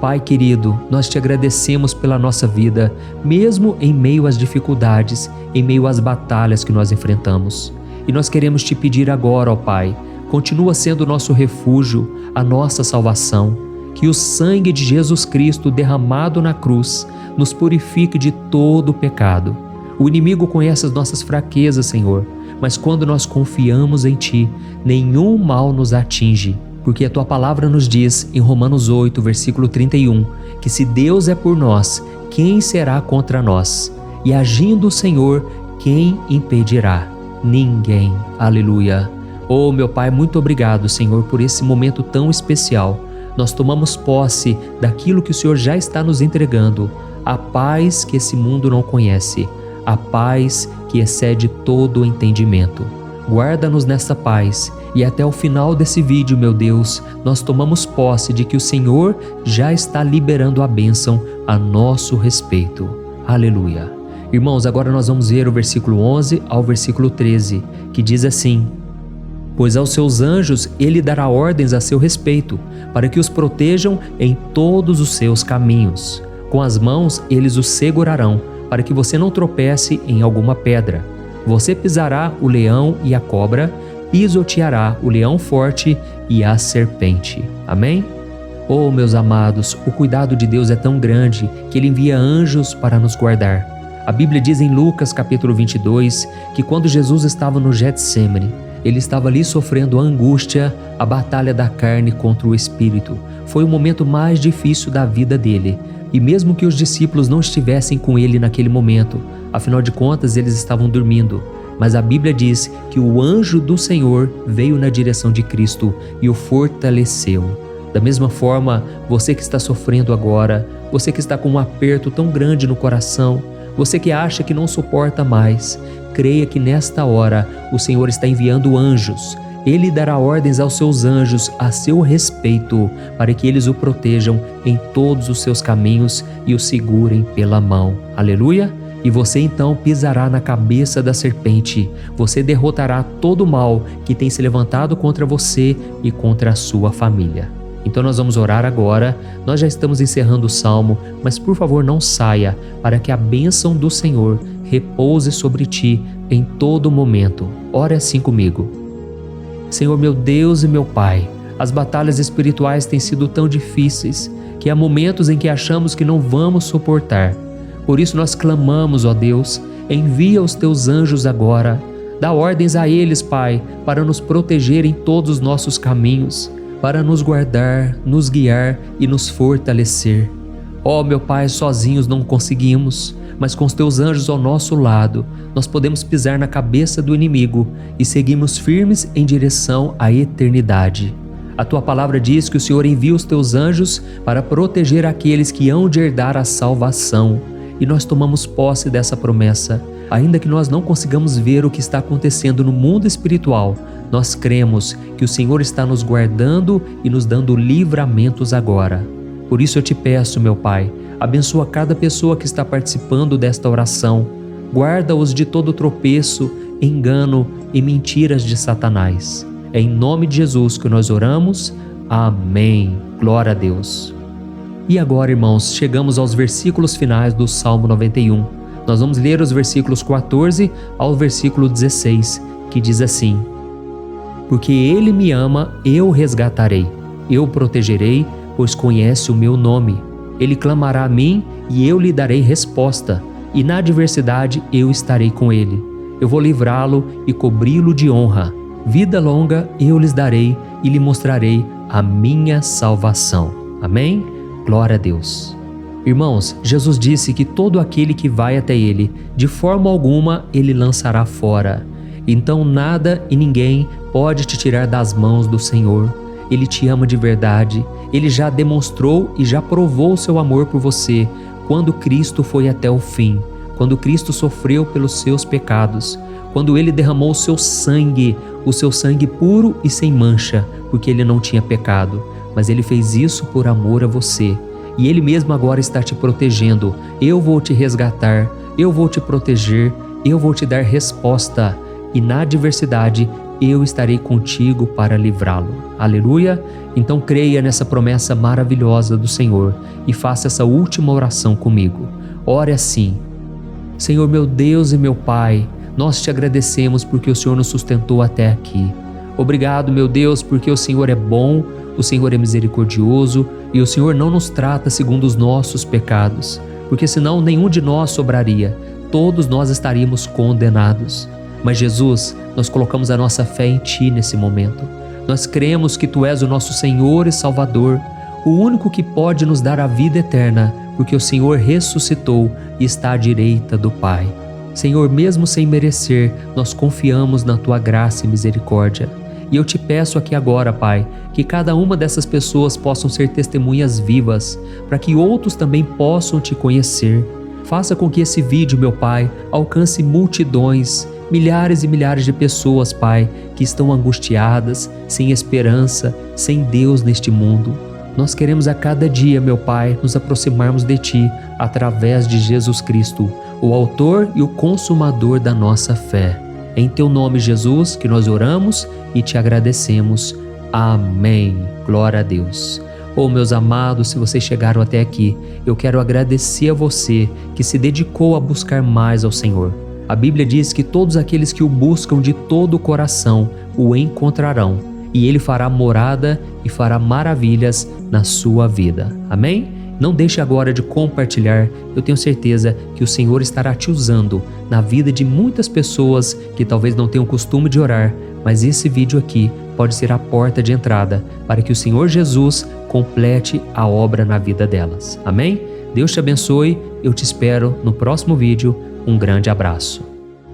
Pai querido, nós te agradecemos pela nossa vida, mesmo em meio às dificuldades, em meio às batalhas que nós enfrentamos. E nós queremos te pedir agora, ó Pai, continua sendo o nosso refúgio, a nossa salvação, que o sangue de Jesus Cristo derramado na cruz nos purifique de todo o pecado. O inimigo conhece as nossas fraquezas, Senhor, mas quando nós confiamos em Ti, nenhum mal nos atinge, porque a Tua palavra nos diz em Romanos 8, versículo 31, que se Deus é por nós, quem será contra nós? E agindo o Senhor, quem impedirá? Ninguém. Aleluia. Oh, meu Pai, muito obrigado, Senhor, por esse momento tão especial. Nós tomamos posse daquilo que o Senhor já está nos entregando, a paz que esse mundo não conhece, a paz que excede todo o entendimento. Guarda-nos nessa paz e até o final desse vídeo, meu Deus, nós tomamos posse de que o Senhor já está liberando a bênção a nosso respeito. Aleluia. Irmãos, agora nós vamos ver o versículo 11 ao versículo 13, que diz assim: Pois aos seus anjos ele dará ordens a seu respeito, para que os protejam em todos os seus caminhos. Com as mãos eles os segurarão, para que você não tropece em alguma pedra. Você pisará o leão e a cobra, pisoteará o leão forte e a serpente. Amém? Oh, meus amados, o cuidado de Deus é tão grande que Ele envia anjos para nos guardar. A Bíblia diz em Lucas capítulo 22 que quando Jesus estava no Getsêmani, Ele estava ali sofrendo a angústia, a batalha da carne contra o espírito. Foi o momento mais difícil da vida dele. E mesmo que os discípulos não estivessem com ele naquele momento, afinal de contas eles estavam dormindo, mas a Bíblia diz que o anjo do Senhor veio na direção de Cristo e o fortaleceu. Da mesma forma, você que está sofrendo agora, você que está com um aperto tão grande no coração, você que acha que não suporta mais, creia que nesta hora o Senhor está enviando anjos. Ele dará ordens aos seus anjos a seu respeito, para que eles o protejam em todos os seus caminhos e o segurem pela mão. Aleluia! E você então pisará na cabeça da serpente. Você derrotará todo o mal que tem se levantado contra você e contra a sua família. Então nós vamos orar agora. Nós já estamos encerrando o salmo, mas por favor não saia, para que a bênção do Senhor repouse sobre ti em todo momento. Ore assim comigo. Senhor meu Deus e meu Pai, as batalhas espirituais têm sido tão difíceis que há momentos em que achamos que não vamos suportar. Por isso nós clamamos, ó Deus, envia os teus anjos agora. Dá ordens a eles, Pai, para nos proteger em todos os nossos caminhos, para nos guardar, nos guiar e nos fortalecer. Ó meu Pai, sozinhos não conseguimos, mas com os teus anjos ao nosso lado, nós podemos pisar na cabeça do inimigo e seguimos firmes em direção à eternidade. A tua palavra diz que o Senhor envia os teus anjos para proteger aqueles que hão de herdar a salvação. E nós tomamos posse dessa promessa. Ainda que nós não consigamos ver o que está acontecendo no mundo espiritual, nós cremos que o Senhor está nos guardando e nos dando livramentos agora. Por isso eu te peço, meu Pai, abençoa cada pessoa que está participando desta oração. Guarda-os de todo tropeço, engano e mentiras de Satanás. É em nome de Jesus que nós oramos. Amém. Glória a Deus. E agora, irmãos, chegamos aos versículos finais do Salmo 91. Nós vamos ler os versículos 14 ao versículo 16, que diz assim: Porque Ele me ama, eu o resgatarei. Eu o protegerei, pois conhece o meu nome. Ele clamará a mim e eu lhe darei resposta, e na adversidade eu estarei com ele. Eu vou livrá-lo e cobri-lo de honra. Vida longa eu lhes darei e lhe mostrarei a minha salvação. Amém? Glória a Deus. Irmãos, Jesus disse que todo aquele que vai até ele, de forma alguma ele lançará fora. Então nada e ninguém pode te tirar das mãos do Senhor. Ele te ama de verdade. Ele já demonstrou e já provou o seu amor por você quando Cristo foi até o fim. quando Cristo sofreu pelos seus pecados, quando Ele derramou o seu sangue puro e sem mancha, porque Ele não tinha pecado, mas Ele fez isso por amor a você. E Ele mesmo agora está te protegendo. Eu vou te resgatar, eu vou te proteger, eu vou te dar resposta, e na adversidade eu estarei contigo para livrá-lo. Aleluia! Então creia nessa promessa maravilhosa do Senhor e faça essa última oração comigo. Ore assim: Senhor meu Deus e meu Pai, nós te agradecemos porque o Senhor nos sustentou até aqui. Obrigado, meu Deus, porque o Senhor é bom, o Senhor é misericordioso e o Senhor não nos trata segundo os nossos pecados, porque senão nenhum de nós sobraria, todos nós estaríamos condenados. Mas Jesus, nós colocamos a nossa fé em Ti nesse momento. Nós cremos que Tu és o nosso Senhor e Salvador, o único que pode nos dar a vida eterna, porque o Senhor ressuscitou e está à direita do Pai. Senhor, mesmo sem merecer, nós confiamos na Tua graça e misericórdia. E eu te peço aqui agora, Pai, que cada uma dessas pessoas possam ser testemunhas vivas, para que outros também possam Te conhecer. Faça com que esse vídeo, meu Pai, alcance multidões, milhares e milhares de pessoas, Pai, que estão angustiadas, sem esperança, sem Deus neste mundo. Nós queremos a cada dia, meu Pai, nos aproximarmos de Ti através de Jesus Cristo, o autor e o consumador da nossa fé. Em Teu nome, Jesus, que nós oramos e Te agradecemos. Amém. Glória a Deus. Oh, meus amados, se vocês chegaram até aqui, eu quero agradecer a você que se dedicou a buscar mais ao Senhor. A Bíblia diz que todos aqueles que o buscam de todo o coração o encontrarão, e Ele fará morada e fará maravilhas na sua vida. Amém? Não deixe agora de compartilhar, eu tenho certeza que o Senhor estará te usando na vida de muitas pessoas que talvez não tenham costume de orar, mas esse vídeo aqui pode ser a porta de entrada para que o Senhor Jesus complete a obra na vida delas. Amém? Deus te abençoe, eu te espero no próximo vídeo. Um grande abraço.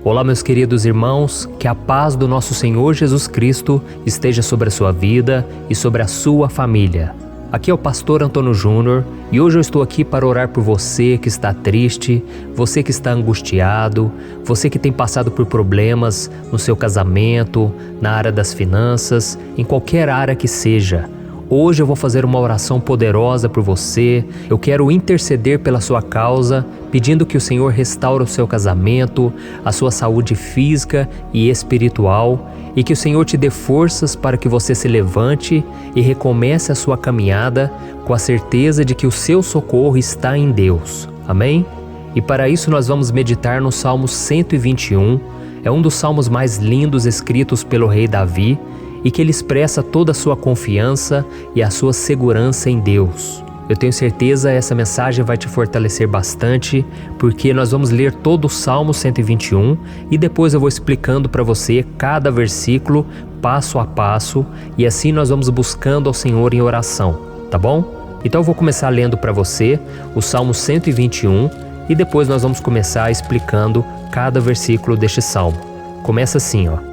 Olá, meus queridos irmãos, que a paz do nosso Senhor Jesus Cristo esteja sobre a sua vida e sobre a sua família. Aqui é o pastor Antônio Júnior e hoje eu estou aqui para orar por você que está triste, você que está angustiado, você que tem passado por problemas no seu casamento, na área das finanças, em qualquer área que seja. Hoje eu vou fazer uma oração poderosa por você. Eu quero interceder pela sua causa, pedindo que o Senhor restaure o seu casamento, a sua saúde física e espiritual, e que o Senhor te dê forças para que você se levante e recomece a sua caminhada com a certeza de que o seu socorro está em Deus. Amém? E para isso nós vamos meditar no Salmo 121. É um dos salmos mais lindos escritos pelo rei Davi, e que ele expressa toda a sua confiança e a sua segurança em Deus. Eu tenho certeza essa mensagem vai te fortalecer bastante, porque nós vamos ler todo o Salmo 121 e depois eu vou explicando para você cada versículo, passo a passo, e assim nós vamos buscando ao Senhor em oração, tá bom? Então eu vou começar lendo para você o Salmo 121 e depois nós vamos começar explicando cada versículo deste salmo. Começa assim, ó.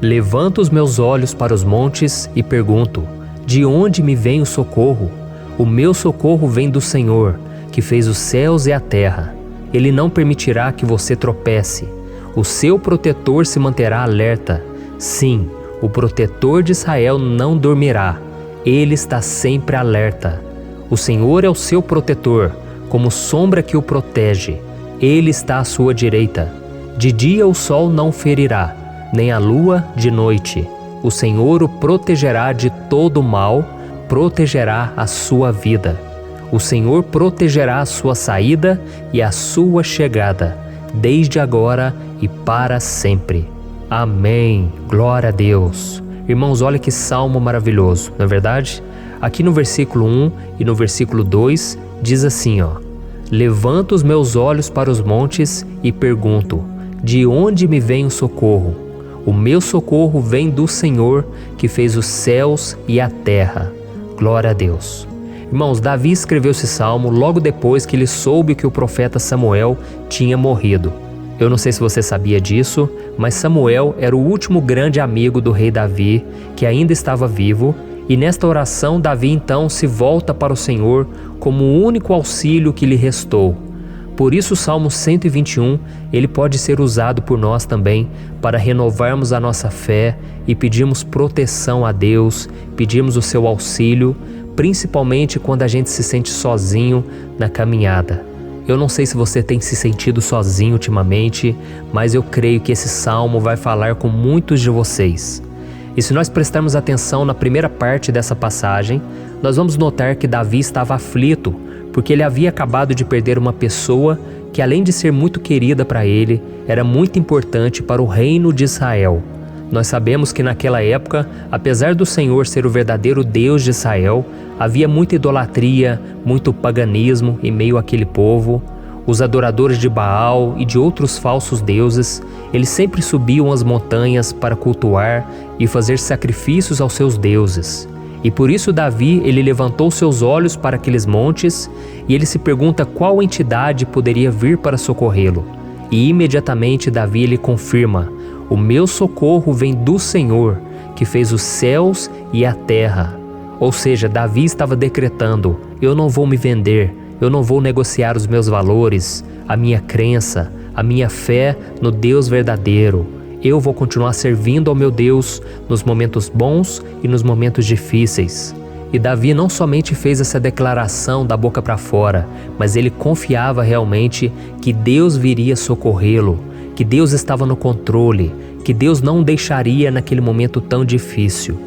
Levanto os meus olhos para os montes e pergunto: de onde me vem o socorro? O meu socorro vem do Senhor, que fez os céus e a terra. Ele não permitirá que você tropece. O seu protetor se manterá alerta. Sim, o protetor de Israel não dormirá. Ele está sempre alerta. O Senhor é o seu protetor, como sombra que o protege. Ele está à sua direita. De dia o sol não ferirá, nem a lua de noite. O Senhor o protegerá de todo mal, protegerá a sua vida. O Senhor protegerá a sua saída e a sua chegada, desde agora e para sempre. Amém. Glória a Deus. Irmãos, olha que salmo maravilhoso, não é verdade? Aqui no versículo 1 e no versículo 2 diz assim, ó: Levanto os meus olhos para os montes e pergunto: de onde me vem o socorro? O meu socorro vem do Senhor, que fez os céus e a terra. Glória a Deus. Irmãos, Davi escreveu esse salmo logo depois que ele soube que o profeta Samuel tinha morrido. Eu não sei se você sabia disso, mas Samuel era o último grande amigo do rei Davi, que ainda estava vivo, e nesta oração Davi então se volta para o Senhor como o único auxílio que lhe restou. Por isso o Salmo 121, ele pode ser usado por nós também para renovarmos a nossa fé e pedirmos proteção a Deus, pedirmos o seu auxílio, principalmente quando a gente se sente sozinho na caminhada. Eu não sei se você tem se sentido sozinho ultimamente, mas eu creio que esse salmo vai falar com muitos de vocês. E se nós prestarmos atenção na primeira parte dessa passagem, nós vamos notar que Davi estava aflito, porque ele havia acabado de perder uma pessoa que, além de ser muito querida para ele, era muito importante para o reino de Israel. Nós sabemos que naquela época, apesar do Senhor ser o verdadeiro Deus de Israel, havia muita idolatria, muito paganismo em meio àquele povo. Os adoradores de Baal e de outros falsos deuses, eles sempre subiam as montanhas para cultuar e fazer sacrifícios aos seus deuses. E por isso Davi, ele levantou seus olhos para aqueles montes e ele se pergunta qual entidade poderia vir para socorrê-lo. E imediatamente Davi, ele confirma: o meu socorro vem do Senhor, que fez os céus e a terra. Ou seja, Davi estava decretando: eu não vou me vender, eu não vou negociar os meus valores, a minha crença, a minha fé no Deus verdadeiro. Eu vou continuar servindo ao meu Deus nos momentos bons e nos momentos difíceis. E Davi não somente fez essa declaração da boca para fora, mas ele confiava realmente que Deus viria socorrê-lo, que Deus estava no controle, que Deus não o deixaria naquele momento tão difícil.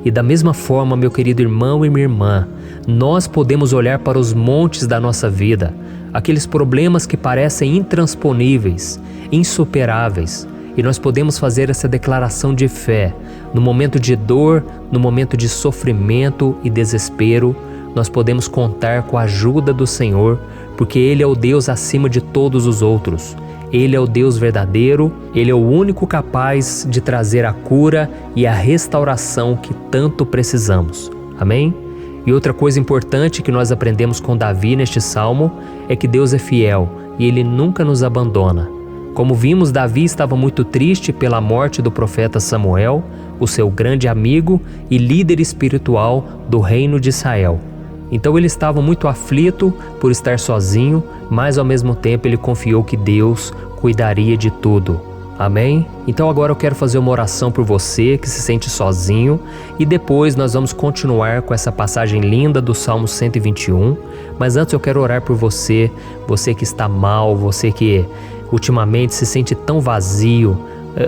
E da mesma forma, meu querido irmão e minha irmã, nós podemos olhar para os montes da nossa vida, aqueles problemas que parecem intransponíveis, insuperáveis, e nós podemos fazer essa declaração de fé. No momento de dor, no momento de sofrimento e desespero, nós podemos contar com a ajuda do Senhor, porque Ele é o Deus acima de todos os outros. Ele é o Deus verdadeiro, Ele é o único capaz de trazer a cura e a restauração que tanto precisamos. Amém? E outra coisa importante que nós aprendemos com Davi neste salmo é que Deus é fiel e Ele nunca nos abandona. Como vimos, Davi estava muito triste pela morte do profeta Samuel, o seu grande amigo e líder espiritual do reino de Israel. Então ele estava muito aflito por estar sozinho, mas ao mesmo tempo ele confiou que Deus cuidaria de tudo. Amém? Então agora eu quero fazer uma oração por você que se sente sozinho e depois nós vamos continuar com essa passagem linda do Salmo 121. Mas antes eu quero orar por você, você que está mal, você que ultimamente se sente tão vazio,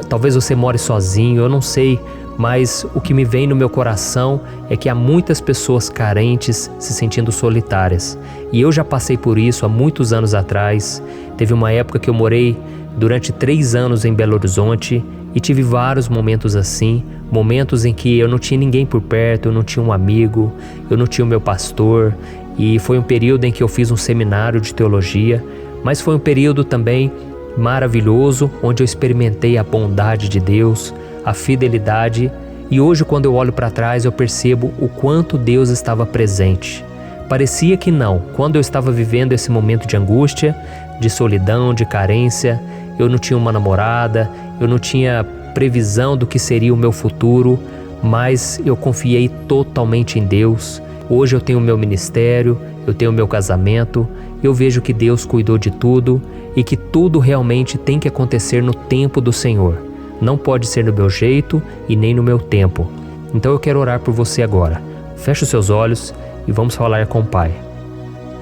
talvez você more sozinho, eu não sei, mas o que me vem no meu coração é que há muitas pessoas carentes se sentindo solitárias. E eu já passei por isso há muitos anos atrás. Teve uma época que eu morei durante 3 anos em Belo Horizonte e tive vários momentos assim, momentos em que eu não tinha ninguém por perto, eu não tinha um amigo, eu não tinha o meu pastor, e foi um período em que eu fiz um seminário de teologia, mas foi um período também maravilhoso, onde eu experimentei a bondade de Deus, a fidelidade, e hoje quando eu olho para trás eu percebo o quanto Deus estava presente. Parecia que não, quando eu estava vivendo esse momento de angústia, de solidão, de carência, eu não tinha uma namorada, eu não tinha previsão do que seria o meu futuro, mas eu confiei totalmente em Deus. Hoje eu tenho o meu ministério, eu tenho o meu casamento, eu vejo que Deus cuidou de tudo e que tudo realmente tem que acontecer no tempo do Senhor. Não pode ser no meu jeito e nem no meu tempo. Então eu quero orar por você agora. Feche os seus olhos e vamos falar com o Pai.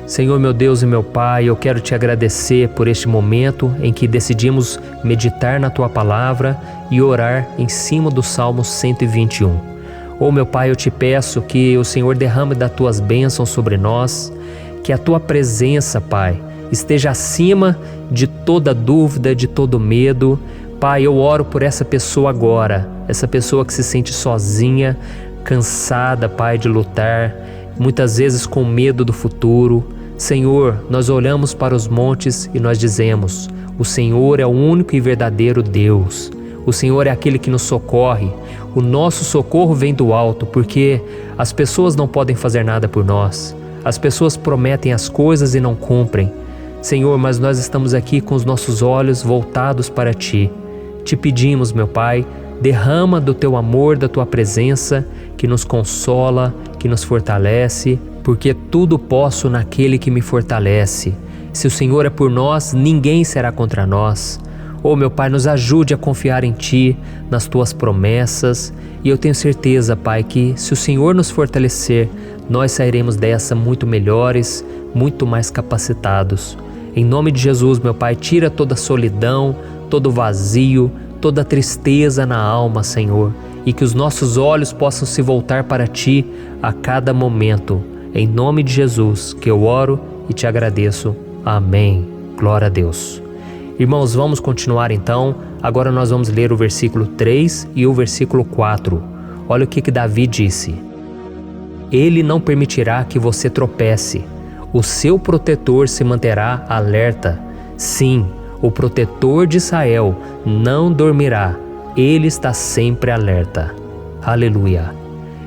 Senhor, meu Deus e meu Pai, eu quero te agradecer por este momento em que decidimos meditar na Tua Palavra e orar em cima do Salmo 121. Oh, meu Pai, eu te peço que o Senhor derrame das Tuas bênçãos sobre nós, que a Tua presença, Pai, esteja acima de toda dúvida, de todo medo. Pai, eu oro por essa pessoa agora, essa pessoa que se sente sozinha, cansada, Pai, de lutar, muitas vezes com medo do futuro. Senhor, nós olhamos para os montes e nós dizemos: o Senhor é o único e verdadeiro Deus. O Senhor é aquele que nos socorre. O nosso socorro vem do alto, porque as pessoas não podem fazer nada por nós. As pessoas prometem as coisas e não cumprem. Senhor, mas nós estamos aqui com os nossos olhos voltados para Ti. Te pedimos, meu Pai, derrama do Teu amor, da Tua presença, que nos consola, que nos fortalece, porque tudo posso naquele que me fortalece. Se o Senhor é por nós, ninguém será contra nós. Oh, meu Pai, nos ajude a confiar em Ti, nas Tuas promessas. E eu tenho certeza, Pai, que se o Senhor nos fortalecer, nós sairemos dessa muito melhores, muito mais capacitados. Em nome de Jesus, meu Pai, tira toda a solidão, todo o vazio, toda a tristeza na alma, Senhor, e que os nossos olhos possam se voltar para Ti a cada momento. Em nome de Jesus que eu oro e te agradeço. Amém. Glória a Deus. Irmãos, vamos continuar então. Agora nós vamos ler o versículo 3 e o versículo 4. Olha o que Davi disse. Ele não permitirá que você tropece. O seu protetor se manterá alerta. Sim, o protetor de Israel não dormirá. Ele está sempre alerta. Aleluia.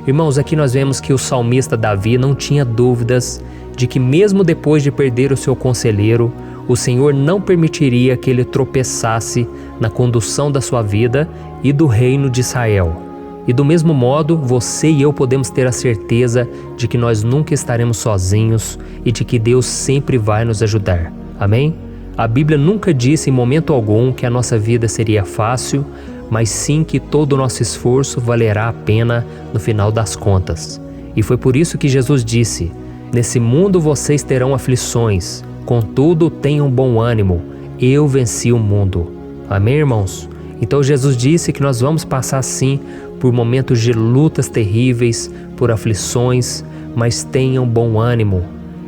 Irmãos, aqui nós vemos que o salmista Davi não tinha dúvidas de que mesmo depois de perder o seu conselheiro, o Senhor não permitiria que ele tropeçasse na condução da sua vida e do reino de Israel. E do mesmo modo, você e eu podemos ter a certeza de que nós nunca estaremos sozinhos e de que Deus sempre vai nos ajudar. Amém? A Bíblia nunca disse em momento algum que a nossa vida seria fácil, mas sim que todo o nosso esforço valerá a pena no final das contas. E foi por isso que Jesus disse: nesse mundo vocês terão aflições, contudo tenham bom ânimo, eu venci o mundo. Amém, irmãos? Então Jesus disse que nós vamos passar sim por momentos de lutas terríveis, por aflições, mas tenham bom ânimo.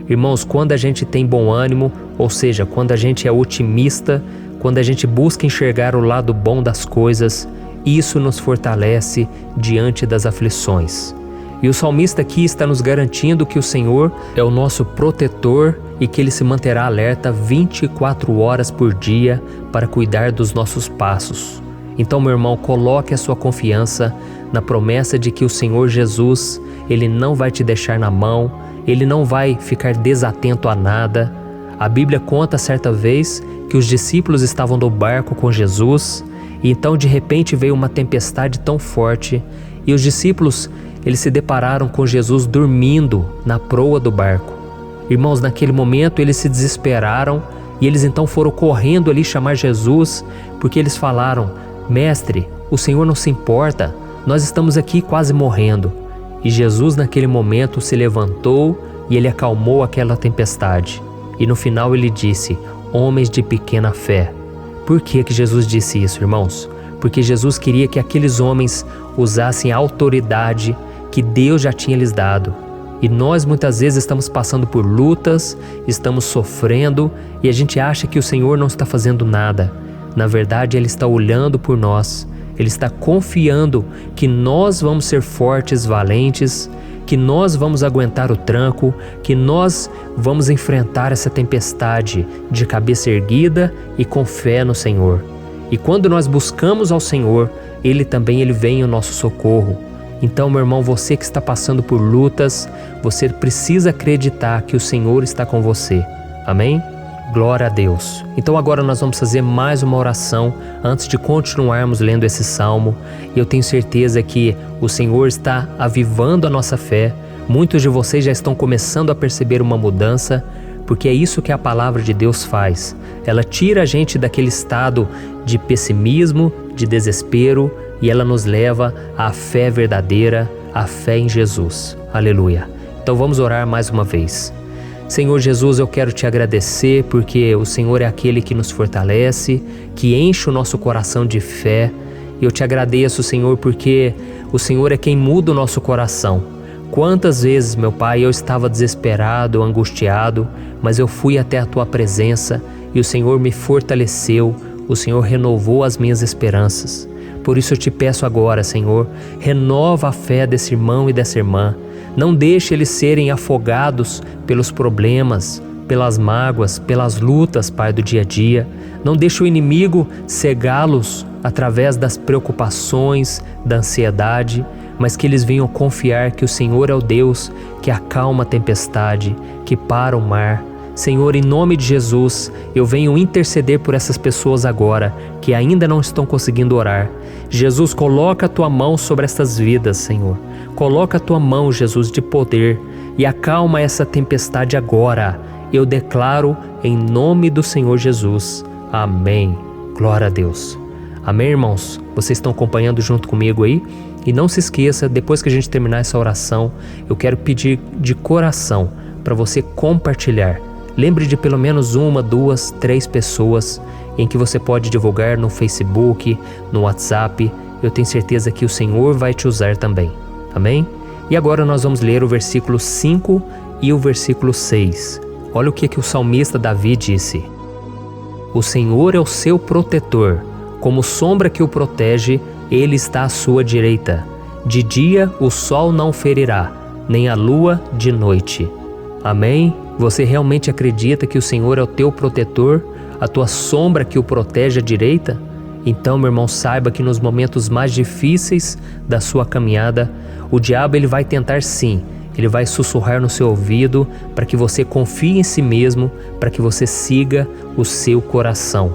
Irmãos, quando a gente tem bom ânimo, ou seja, quando a gente é otimista, quando a gente busca enxergar o lado bom das coisas, isso nos fortalece diante das aflições. E o salmista aqui está nos garantindo que o Senhor é o nosso protetor e que Ele se manterá alerta 24 horas por dia para cuidar dos nossos passos. Então, meu irmão, coloque a sua confiança na promessa de que o Senhor Jesus, Ele não vai te deixar na mão, Ele não vai ficar desatento a nada. A Bíblia conta certa vez que os discípulos estavam no barco com Jesus e então de repente veio uma tempestade tão forte e os discípulos eles se depararam com Jesus dormindo na proa do barco. Irmãos, naquele momento eles se desesperaram e eles então foram correndo ali chamar Jesus porque eles falaram: Mestre, o Senhor não se importa, nós estamos aqui quase morrendo. E Jesus naquele momento se levantou e Ele acalmou aquela tempestade. E no final Ele disse: homens de pequena fé. Por que Jesus disse isso, irmãos? Porque Jesus queria que aqueles homens usassem a autoridade que Deus já tinha lhes dado. E nós muitas vezes estamos passando por lutas, estamos sofrendo e a gente acha que o Senhor não está fazendo nada. Na verdade, Ele está olhando por nós, Ele está confiando que nós vamos ser fortes, valentes, que nós vamos aguentar o tranco, que nós vamos enfrentar essa tempestade de cabeça erguida e com fé no Senhor. E quando nós buscamos ao Senhor, Ele vem ao nosso socorro. Então, meu irmão, você que está passando por lutas, você precisa acreditar que o Senhor está com você. Amém? Glória a Deus. Então agora nós vamos fazer mais uma oração antes de continuarmos lendo esse salmo. E eu tenho certeza que o Senhor está avivando a nossa fé. Muitos de vocês já estão começando a perceber uma mudança, porque é isso que a palavra de Deus faz. Ela tira a gente daquele estado de pessimismo, de desespero, e ela nos leva à fé verdadeira, à fé em Jesus. Aleluia. Então vamos orar mais uma vez. Senhor Jesus, eu quero te agradecer porque o Senhor é aquele que nos fortalece, que enche o nosso coração de fé. Eu te agradeço, Senhor, porque o Senhor é quem muda o nosso coração. Quantas vezes, meu Pai, eu estava desesperado, angustiado, mas eu fui até a Tua presença e o Senhor me fortaleceu, o Senhor renovou as minhas esperanças. Por isso eu te peço agora, Senhor, renova a fé desse irmão e dessa irmã. Não deixe eles serem afogados pelos problemas, pelas mágoas, pelas lutas, Pai, do dia a dia. Não deixe o inimigo cegá-los através das preocupações, da ansiedade, mas que eles venham confiar que o Senhor é o Deus que acalma a tempestade, que para o mar. Senhor, em nome de Jesus, eu venho interceder por essas pessoas agora que ainda não estão conseguindo orar. Jesus, coloca a Tua mão sobre estas vidas, Senhor. Coloca a Tua mão, Jesus, de poder e acalma essa tempestade agora. Eu declaro em nome do Senhor Jesus. Amém. Glória a Deus. Amém, irmãos? Vocês estão acompanhando junto comigo aí? E não se esqueça, depois que a gente terminar essa oração, eu quero pedir de coração para você compartilhar. Lembre de pelo menos 1, 2, 3 pessoas em que você pode divulgar no Facebook, no WhatsApp. Eu tenho certeza que o Senhor vai te usar também. Amém? E agora nós vamos ler o versículo 5 e o versículo 6. Olha o que o salmista Davi disse. O Senhor é o seu protetor, como sombra que o protege, Ele está à sua direita. De dia o sol não ferirá, nem a lua de noite. Amém? Você realmente acredita que o Senhor é o teu protetor, a tua sombra que o protege à direita? Então, meu irmão, saiba que nos momentos mais difíceis da sua caminhada, o diabo ele vai tentar sim, ele vai sussurrar no seu ouvido para que você confie em si mesmo, para que você siga o seu coração.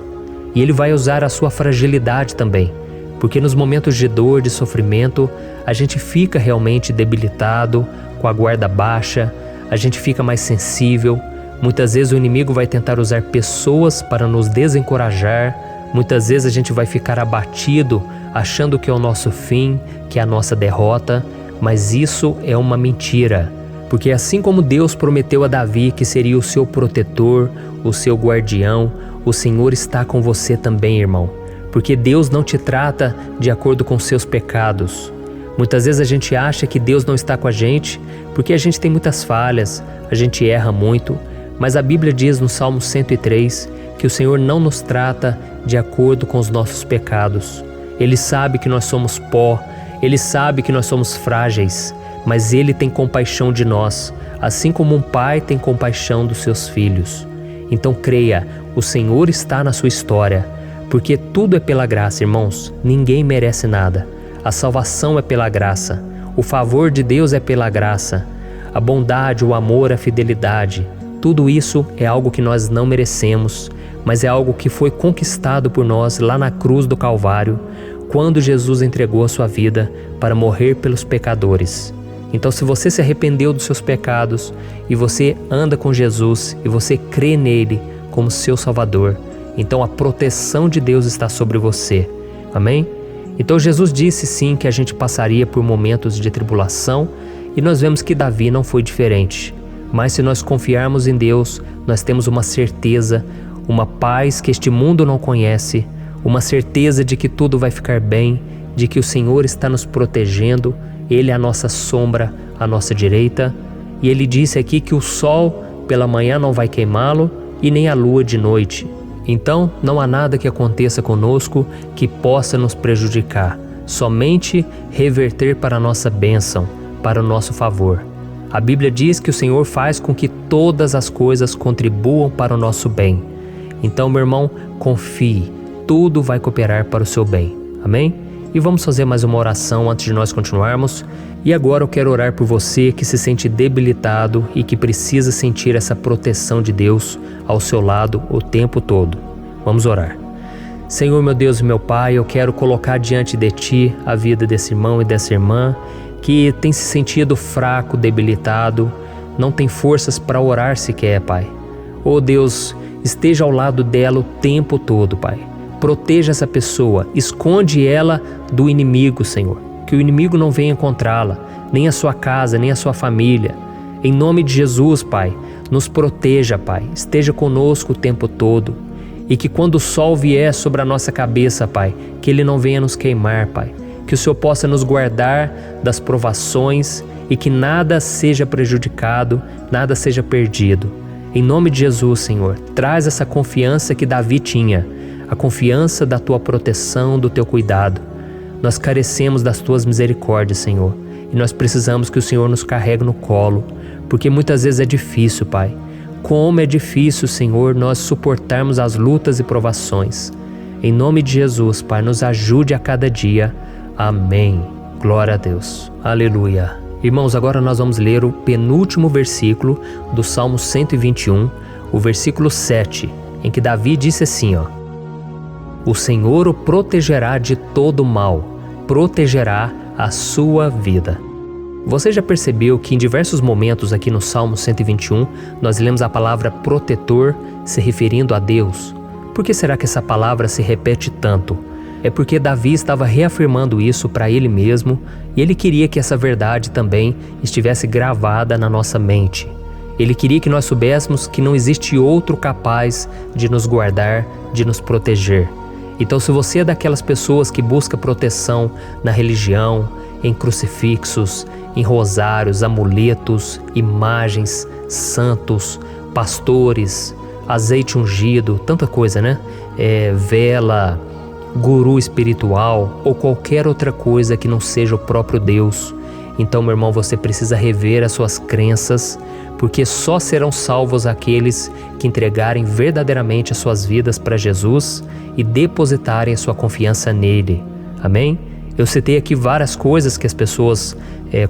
E ele vai usar a sua fragilidade também, porque nos momentos de dor, de sofrimento, a gente fica realmente debilitado, com a guarda baixa, a gente fica mais sensível. Muitas vezes o inimigo vai tentar usar pessoas para nos desencorajar. Muitas vezes a gente vai ficar abatido, achando que é o nosso fim, que é a nossa derrota, mas isso é uma mentira. Porque assim como Deus prometeu a Davi que seria o seu protetor, o seu guardião, o Senhor está com você também, irmão. Porque Deus não te trata de acordo com seus pecados. Muitas vezes a gente acha que Deus não está com a gente porque a gente tem muitas falhas, a gente erra muito, mas a Bíblia diz no Salmo 103 que o Senhor não nos trata de acordo com os nossos pecados. Ele sabe que nós somos pó, Ele sabe que nós somos frágeis, mas Ele tem compaixão de nós, assim como um pai tem compaixão dos seus filhos. Então creia, o Senhor está na sua história, porque tudo é pela graça, irmãos, ninguém merece nada. A salvação é pela graça, o favor de Deus é pela graça, a bondade, o amor, a fidelidade, tudo isso é algo que nós não merecemos, mas é algo que foi conquistado por nós lá na cruz do Calvário, quando Jesus entregou a sua vida para morrer pelos pecadores. Então, se você se arrependeu dos seus pecados e você anda com Jesus e você crê nele como seu Salvador, então a proteção de Deus está sobre você. Amém? Então Jesus disse sim que a gente passaria por momentos de tribulação e nós vemos que Davi não foi diferente. Mas se nós confiarmos em Deus, nós temos uma certeza, uma paz que este mundo não conhece, uma certeza de que tudo vai ficar bem, de que o Senhor está nos protegendo, Ele é a nossa sombra, à nossa direita. E Ele disse aqui que o sol pela manhã não vai queimá-lo e nem a lua de noite. Então, não há nada que aconteça conosco que possa nos prejudicar, somente reverter para a nossa bênção, para o nosso favor. A Bíblia diz que o Senhor faz com que todas as coisas contribuam para o nosso bem. Então, meu irmão, confie, tudo vai cooperar para o seu bem. Amém? E vamos fazer mais uma oração antes de nós continuarmos. E agora eu quero orar por você que se sente debilitado e que precisa sentir essa proteção de Deus ao seu lado o tempo todo. Vamos orar. Senhor, meu Deus e meu Pai, eu quero colocar diante de Ti a vida desse irmão e dessa irmã que tem se sentido fraco, debilitado, não tem forças para orar sequer, Pai. Oh Deus, esteja ao lado dela o tempo todo, Pai. Proteja essa pessoa, esconde ela do inimigo, Senhor. Que o inimigo não venha encontrá-la, nem a sua casa, nem a sua família. Em nome de Jesus, Pai, nos proteja, Pai. Esteja conosco o tempo todo. E que quando o sol vier sobre a nossa cabeça, Pai, que ele não venha nos queimar, Pai. Que o Senhor possa nos guardar das provações e que nada seja prejudicado, nada seja perdido. Em nome de Jesus, Senhor, traz essa confiança que Davi tinha, a confiança da Tua proteção, do Teu cuidado. Nós carecemos das Tuas misericórdias, Senhor, e nós precisamos que o Senhor nos carregue no colo, porque muitas vezes é difícil, Pai. Como é difícil, Senhor, nós suportarmos as lutas e provações. Em nome de Jesus, Pai, nos ajude a cada dia. Amém. Glória a Deus. Aleluia. Irmãos, agora nós vamos ler o penúltimo versículo do Salmo 121, o versículo 7, em que Davi disse assim, O Senhor o protegerá de todo mal, protegerá a sua vida. Você já percebeu que em diversos momentos aqui no Salmo 121 nós lemos a palavra protetor se referindo a Deus? Por que será que essa palavra se repete tanto? É porque Davi estava reafirmando isso para ele mesmo e ele queria que essa verdade também estivesse gravada na nossa mente. Ele queria que nós soubéssemos que não existe outro capaz de nos guardar, de nos proteger. Então, se você é daquelas pessoas que busca proteção na religião, em crucifixos, em rosários, amuletos, imagens, santos, pastores, azeite ungido, tanta coisa, né? Vela, guru espiritual ou qualquer outra coisa que não seja o próprio Deus. Então, meu irmão, você precisa rever as suas crenças, porque só serão salvos aqueles que entregarem verdadeiramente as suas vidas para Jesus e depositarem a sua confiança nele. Amém? Eu citei aqui várias coisas que as pessoas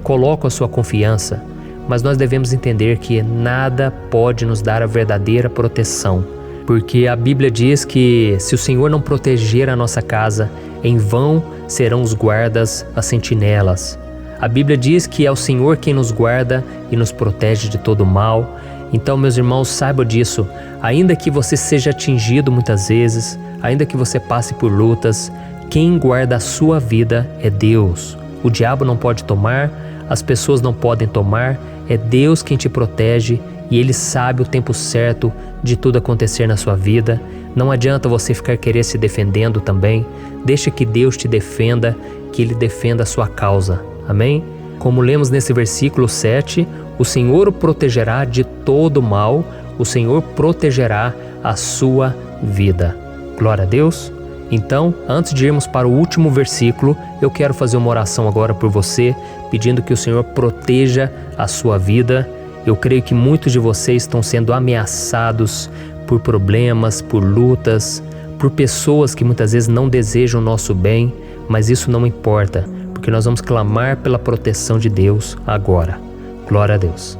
colocam a sua confiança, mas nós devemos entender que nada pode nos dar a verdadeira proteção, porque a Bíblia diz que se o Senhor não proteger a nossa casa, em vão serão os guardas, as sentinelas. A Bíblia diz que é o Senhor quem nos guarda e nos protege de todo mal. Então, meus irmãos, saibam disso. Ainda que você seja atingido muitas vezes, ainda que você passe por lutas, quem guarda a sua vida é Deus. O diabo não pode tomar, as pessoas não podem tomar, é Deus quem te protege e Ele sabe o tempo certo de tudo acontecer na sua vida. Não adianta você ficar querer se defendendo também. Deixa que Deus te defenda, que Ele defenda a sua causa. Amém? Como lemos nesse versículo 7, o Senhor o protegerá de todo mal, o Senhor protegerá a sua vida. Glória a Deus! Então, antes de irmos para o último versículo, eu quero fazer uma oração agora por você, pedindo que o Senhor proteja a sua vida. Eu creio que muitos de vocês estão sendo ameaçados por problemas, por lutas, por pessoas que muitas vezes não desejam o nosso bem, mas isso não importa, porque nós vamos clamar pela proteção de Deus agora. Glória a Deus.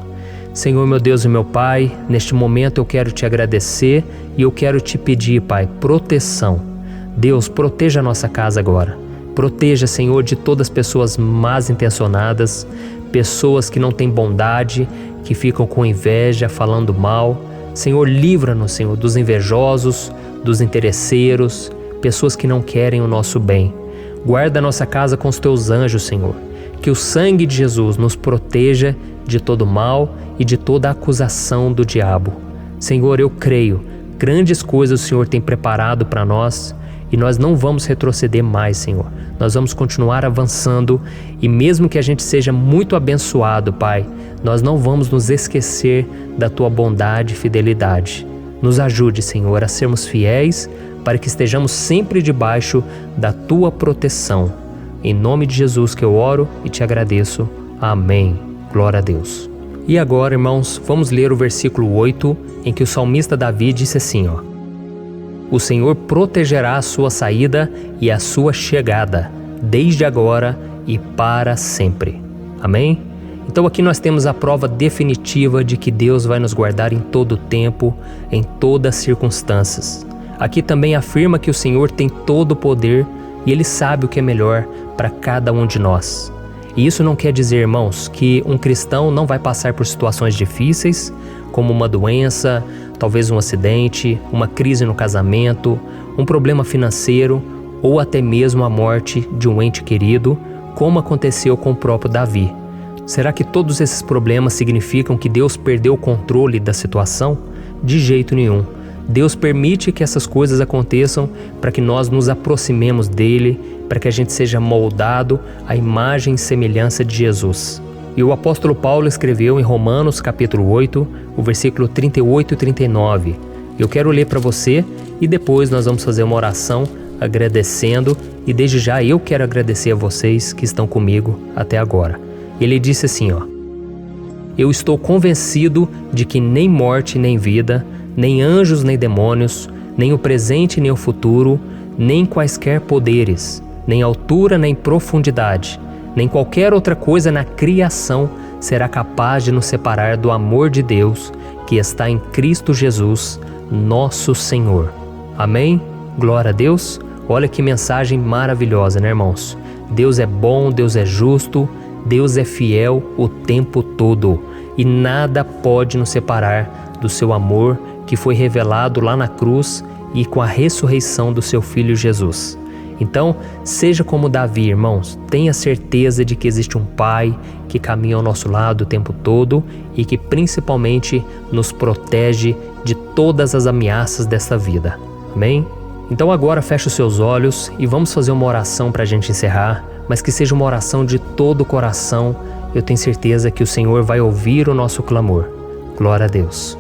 Senhor, meu Deus e meu Pai, neste momento eu quero te agradecer e eu quero te pedir, Pai, proteção. Deus, proteja a nossa casa agora. Proteja, Senhor, de todas as pessoas más intencionadas, pessoas que não têm bondade, que ficam com inveja, falando mal. Senhor, livra-nos, Senhor, dos invejosos, dos interesseiros, pessoas que não querem o nosso bem. Guarda a nossa casa com os teus anjos, Senhor. Que o sangue de Jesus nos proteja de todo mal e de toda acusação do diabo. Senhor, eu creio, grandes coisas o Senhor tem preparado para nós e nós não vamos retroceder mais, Senhor. Nós vamos continuar avançando e mesmo que a gente seja muito abençoado, Pai, nós não vamos nos esquecer da Tua bondade e fidelidade. Nos ajude, Senhor, a sermos fiéis para que estejamos sempre debaixo da Tua proteção. Em nome de Jesus que eu oro e te agradeço. Amém. Glória a Deus. E agora, irmãos, vamos ler o versículo 8, em que o salmista Davi disse assim, O Senhor protegerá a sua saída e a sua chegada, desde agora e para sempre. Amém? Então aqui nós temos a prova definitiva de que Deus vai nos guardar em todo o tempo, em todas as circunstâncias. Aqui também afirma que o Senhor tem todo o poder e Ele sabe o que é melhor para cada um de nós. E isso não quer dizer, irmãos, que um cristão não vai passar por situações difíceis, como uma doença, talvez um acidente, uma crise no casamento, um problema financeiro ou até mesmo a morte de um ente querido, como aconteceu com o próprio Davi. Será que todos esses problemas significam que Deus perdeu o controle da situação? De jeito nenhum. Deus permite que essas coisas aconteçam para que nós nos aproximemos dele, para que a gente seja moldado à imagem e semelhança de Jesus. E o apóstolo Paulo escreveu em Romanos capítulo 8, o versículo 38 e 39. Eu quero ler para você e depois nós vamos fazer uma oração agradecendo e desde já eu quero agradecer a vocês que estão comigo até agora. Ele disse assim, Eu estou convencido de que nem morte nem vida, nem anjos nem demônios, nem o presente nem o futuro, nem quaisquer poderes, nem altura nem profundidade, nem qualquer outra coisa na criação será capaz de nos separar do amor de Deus que está em Cristo Jesus, nosso Senhor. Amém? Glória a Deus. Olha que mensagem maravilhosa, né, irmãos? Deus é bom, Deus é justo, Deus é fiel o tempo todo e nada pode nos separar do seu amor que foi revelado lá na cruz e com a ressurreição do seu Filho Jesus. Então, seja como Davi, irmãos, tenha certeza de que existe um Pai que caminha ao nosso lado o tempo todo e que principalmente nos protege de todas as ameaças desta vida. Amém? Então agora feche os seus olhos e vamos fazer uma oração para a gente encerrar, mas que seja uma oração de todo o coração. Eu tenho certeza que o Senhor vai ouvir o nosso clamor. Glória a Deus.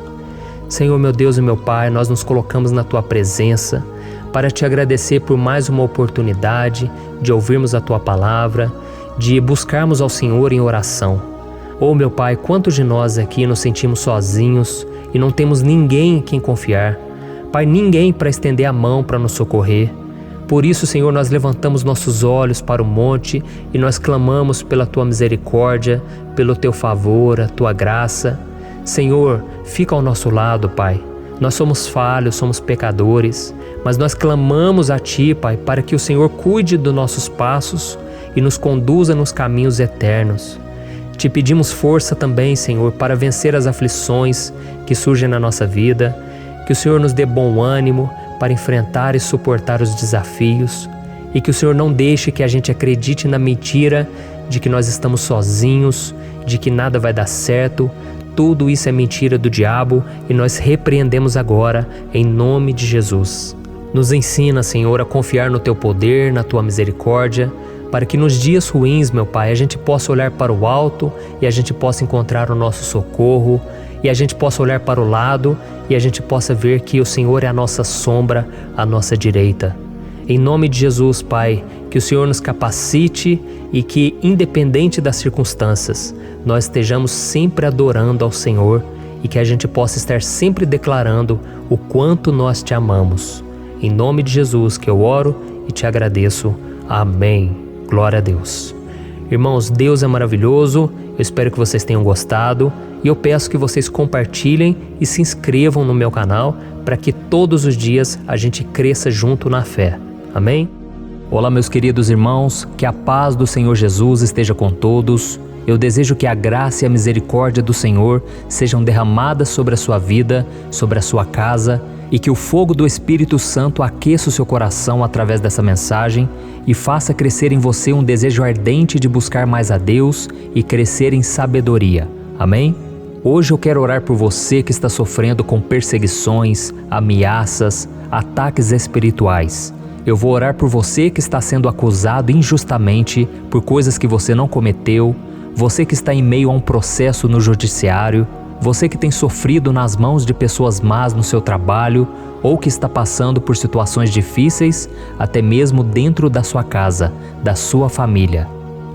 Senhor, meu Deus e meu Pai, nós nos colocamos na Tua presença para Te agradecer por mais uma oportunidade de ouvirmos a Tua palavra, de buscarmos ao Senhor em oração. Oh, meu Pai, quantos de nós aqui nos sentimos sozinhos e não temos ninguém em quem confiar. Pai, ninguém para estender a mão para nos socorrer. Por isso, Senhor, nós levantamos nossos olhos para o monte e nós clamamos pela Tua misericórdia, pelo Teu favor, a Tua graça. Senhor, fica ao nosso lado, Pai. Nós somos falhos, somos pecadores, mas nós clamamos a Ti, Pai, para que o Senhor cuide dos nossos passos e nos conduza nos caminhos eternos. Te pedimos força também, Senhor, para vencer as aflições que surgem na nossa vida, que o Senhor nos dê bom ânimo para enfrentar e suportar os desafios e que o Senhor não deixe que a gente acredite na mentira de que nós estamos sozinhos, de que nada vai dar certo. Tudo isso é mentira do diabo e nós repreendemos agora em nome de Jesus. Nos ensina, Senhor, a confiar no Teu poder, na Tua misericórdia, para que nos dias ruins, meu Pai, a gente possa olhar para o alto e a gente possa encontrar o nosso socorro, e a gente possa olhar para o lado e a gente possa ver que o Senhor é a nossa sombra, a nossa direita. Em nome de Jesus, Pai, que o Senhor nos capacite e que, independente das circunstâncias, nós estejamos sempre adorando ao Senhor e que a gente possa estar sempre declarando o quanto nós Te amamos. Em nome de Jesus que eu oro e Te agradeço. Amém. Glória a Deus. Irmãos, Deus é maravilhoso. Eu espero que vocês tenham gostado e eu peço que vocês compartilhem e se inscrevam no meu canal para que todos os dias a gente cresça junto na fé. Amém? Olá, meus queridos irmãos, que a paz do Senhor Jesus esteja com todos. Eu desejo que a graça e a misericórdia do Senhor sejam derramadas sobre a sua vida, sobre a sua casa, e que o fogo do Espírito Santo aqueça o seu coração através dessa mensagem e faça crescer em você um desejo ardente de buscar mais a Deus e crescer em sabedoria. Amém? Hoje eu quero orar por você que está sofrendo com perseguições, ameaças, ataques espirituais. Eu vou orar por você que está sendo acusado injustamente por coisas que você não cometeu, você que está em meio a um processo no judiciário, você que tem sofrido nas mãos de pessoas más no seu trabalho ou que está passando por situações difíceis, até mesmo dentro da sua casa, da sua família.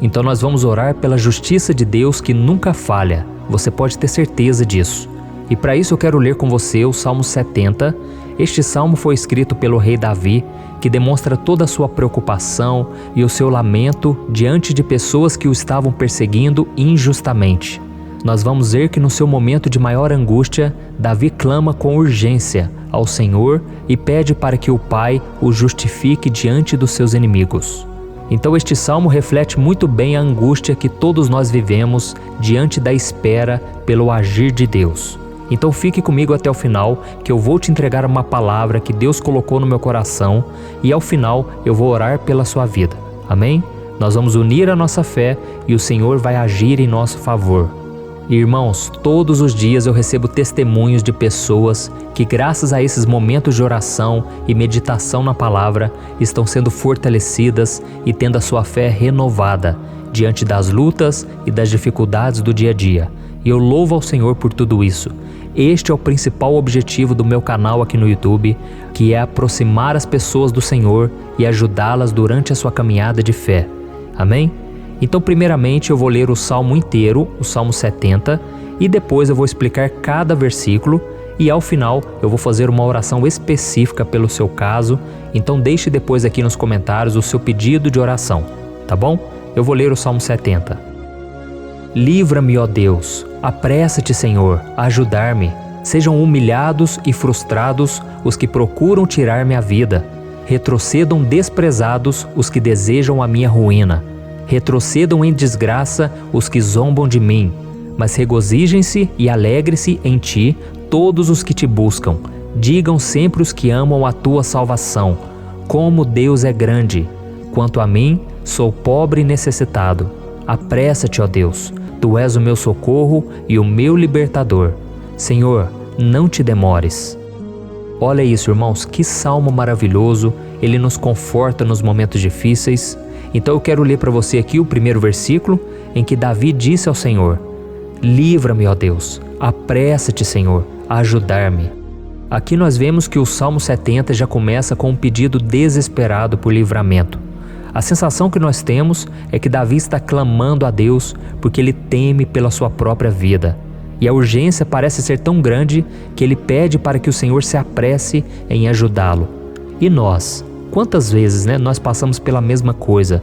Então nós vamos orar pela justiça de Deus que nunca falha, você pode ter certeza disso. E para isso eu quero ler com você o Salmo 70. Este salmo foi escrito pelo rei Davi, que demonstra toda a sua preocupação e o seu lamento diante de pessoas que o estavam perseguindo injustamente. Nós vamos ver que no seu momento de maior angústia, Davi clama com urgência ao Senhor e pede para que o Pai o justifique diante dos seus inimigos. Então este salmo reflete muito bem a angústia que todos nós vivemos diante da espera pelo agir de Deus. Então fique comigo até o final, que eu vou te entregar uma palavra que Deus colocou no meu coração e ao final eu vou orar pela sua vida. Amém? Nós vamos unir a nossa fé e o Senhor vai agir em nosso favor. Irmãos, todos os dias eu recebo testemunhos de pessoas que, graças a esses momentos de oração e meditação na palavra, estão sendo fortalecidas e tendo a sua fé renovada diante das lutas e das dificuldades do dia a dia. E eu louvo ao Senhor por tudo isso. Este é o principal objetivo do meu canal aqui no YouTube, que é aproximar as pessoas do Senhor e ajudá-las durante a sua caminhada de fé. Amém? Então, primeiramente, eu vou ler o Salmo inteiro, o Salmo 70, e depois eu vou explicar cada versículo e ao final eu vou fazer uma oração específica pelo seu caso. Então deixe depois aqui nos comentários o seu pedido de oração, tá bom? Eu vou ler o Salmo 70. Livra-me, ó Deus, apressa-te, Senhor, a ajudar-me. Sejam humilhados e frustrados os que procuram tirar-me a vida. Retrocedam desprezados os que desejam a minha ruína. Retrocedam em desgraça os que zombam de mim, mas regozijem-se e alegrem-se em ti todos os que te buscam. Digam sempre os que amam a tua salvação, como Deus é grande. Quanto a mim, sou pobre e necessitado. Apressa-te, ó Deus, tu és o meu socorro e o meu libertador. Senhor, não te demores. Olha isso, irmãos, que salmo maravilhoso, ele nos conforta nos momentos difíceis. Então eu quero ler para você aqui o primeiro versículo, em que Davi disse ao Senhor: livra-me, ó Deus, apressa-te, Senhor, a ajudar-me. Aqui nós vemos que o Salmo 70 já começa com um pedido desesperado por livramento. A sensação que nós temos é que Davi está clamando a Deus porque ele teme pela sua própria vida. E a urgência parece ser tão grande que ele pede para que o Senhor se apresse em ajudá-lo. E nós? Quantas vezes nós passamos pela mesma coisa?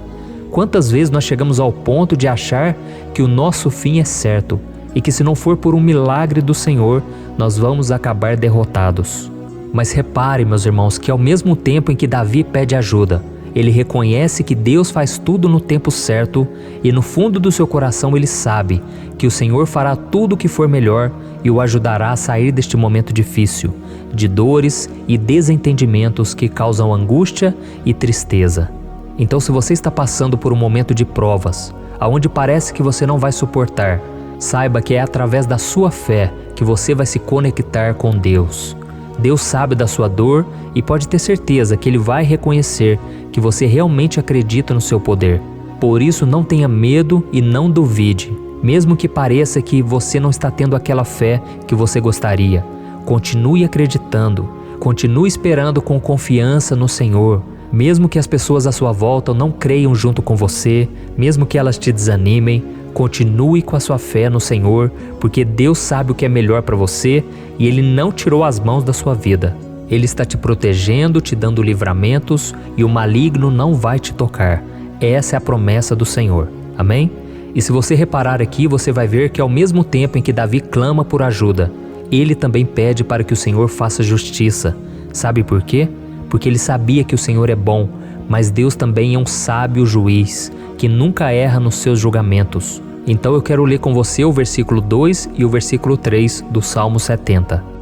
Quantas vezes nós chegamos ao ponto de achar que o nosso fim é certo e que se não for por um milagre do Senhor, nós vamos acabar derrotados? Mas repare, meus irmãos, que ao mesmo tempo em que Davi pede ajuda, ele reconhece que Deus faz tudo no tempo certo e no fundo do seu coração ele sabe que o Senhor fará tudo o que for melhor e o ajudará a sair deste momento difícil, de dores e desentendimentos que causam angústia e tristeza. Então, se você está passando por um momento de provas, aonde parece que você não vai suportar, saiba que é através da sua fé que você vai se conectar com Deus. Deus sabe da sua dor e pode ter certeza que Ele vai reconhecer que você realmente acredita no seu poder. Por isso, não tenha medo e não duvide, mesmo que pareça que você não está tendo aquela fé que você gostaria. Continue acreditando, continue esperando com confiança no Senhor. Mesmo que as pessoas à sua volta não creiam junto com você, mesmo que elas te desanimem, continue com a sua fé no Senhor, porque Deus sabe o que é melhor para você e Ele não tirou as mãos da sua vida. Ele está te protegendo, te dando livramentos e o maligno não vai te tocar. Essa é a promessa do Senhor. Amém? E se você reparar aqui, você vai ver que ao mesmo tempo em que Davi clama por ajuda, ele também pede para que o Senhor faça justiça. Sabe por quê? Porque ele sabia que o Senhor é bom, mas Deus também é um sábio juiz, que nunca erra nos seus julgamentos. Então eu quero ler com você o versículo 2 e o versículo 3 do Salmo 70.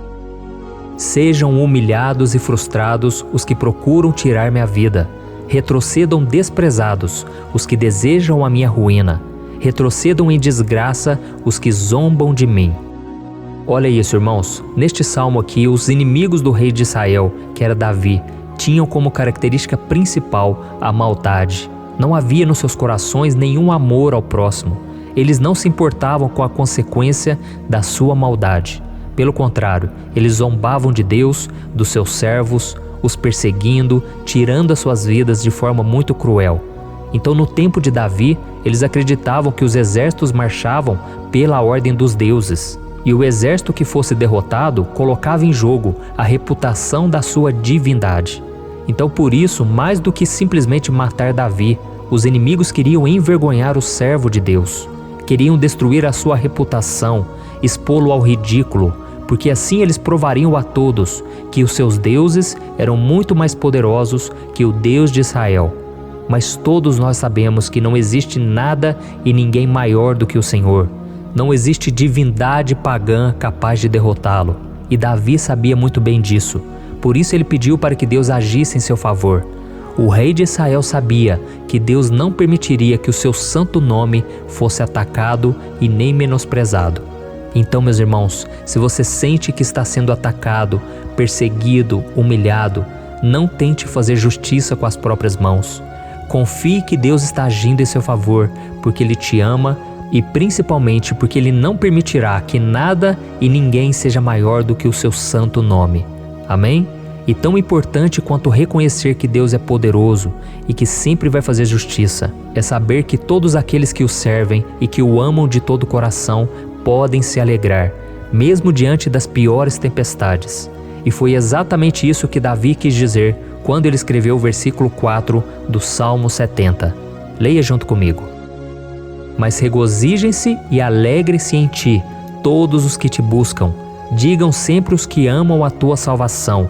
Sejam humilhados e frustrados os que procuram tirar minha vida. Retrocedam desprezados os que desejam a minha ruína. Retrocedam em desgraça os que zombam de mim. Olha isso, irmãos. Neste salmo aqui, os inimigos do rei de Israel, que era Davi, tinham como característica principal a maldade. Não havia nos seus corações nenhum amor ao próximo. Eles não se importavam com a consequência da sua maldade. Pelo contrário, eles zombavam de Deus, dos seus servos, os perseguindo, tirando as suas vidas de forma muito cruel. Então, no tempo de Davi, eles acreditavam que os exércitos marchavam pela ordem dos deuses. E o exército que fosse derrotado colocava em jogo a reputação da sua divindade. Então, por isso, mais do que simplesmente matar Davi, os inimigos queriam envergonhar o servo de Deus. Queriam destruir a sua reputação, expô-lo ao ridículo, porque assim eles provariam a todos que os seus deuses eram muito mais poderosos que o Deus de Israel. Mas todos nós sabemos que não existe nada e ninguém maior do que o Senhor. Não existe divindade pagã capaz de derrotá-lo. E Davi sabia muito bem disso. Por isso ele pediu para que Deus agisse em seu favor. O rei de Israel sabia que Deus não permitiria que o seu santo nome fosse atacado e nem menosprezado. Então, meus irmãos, se você sente que está sendo atacado, perseguido, humilhado, não tente fazer justiça com as próprias mãos. Confie que Deus está agindo em seu favor, porque Ele te ama e principalmente porque Ele não permitirá que nada e ninguém seja maior do que o seu santo nome. Amém? E tão importante quanto reconhecer que Deus é poderoso e que sempre vai fazer justiça, é saber que todos aqueles que o servem e que o amam de todo o coração podem se alegrar, mesmo diante das piores tempestades. E foi exatamente isso que Davi quis dizer quando ele escreveu o versículo 4 do Salmo 70. Leia junto comigo. Mas regozijem-se e alegrem-se em ti, todos os que te buscam. Digam sempre os que amam a tua salvação,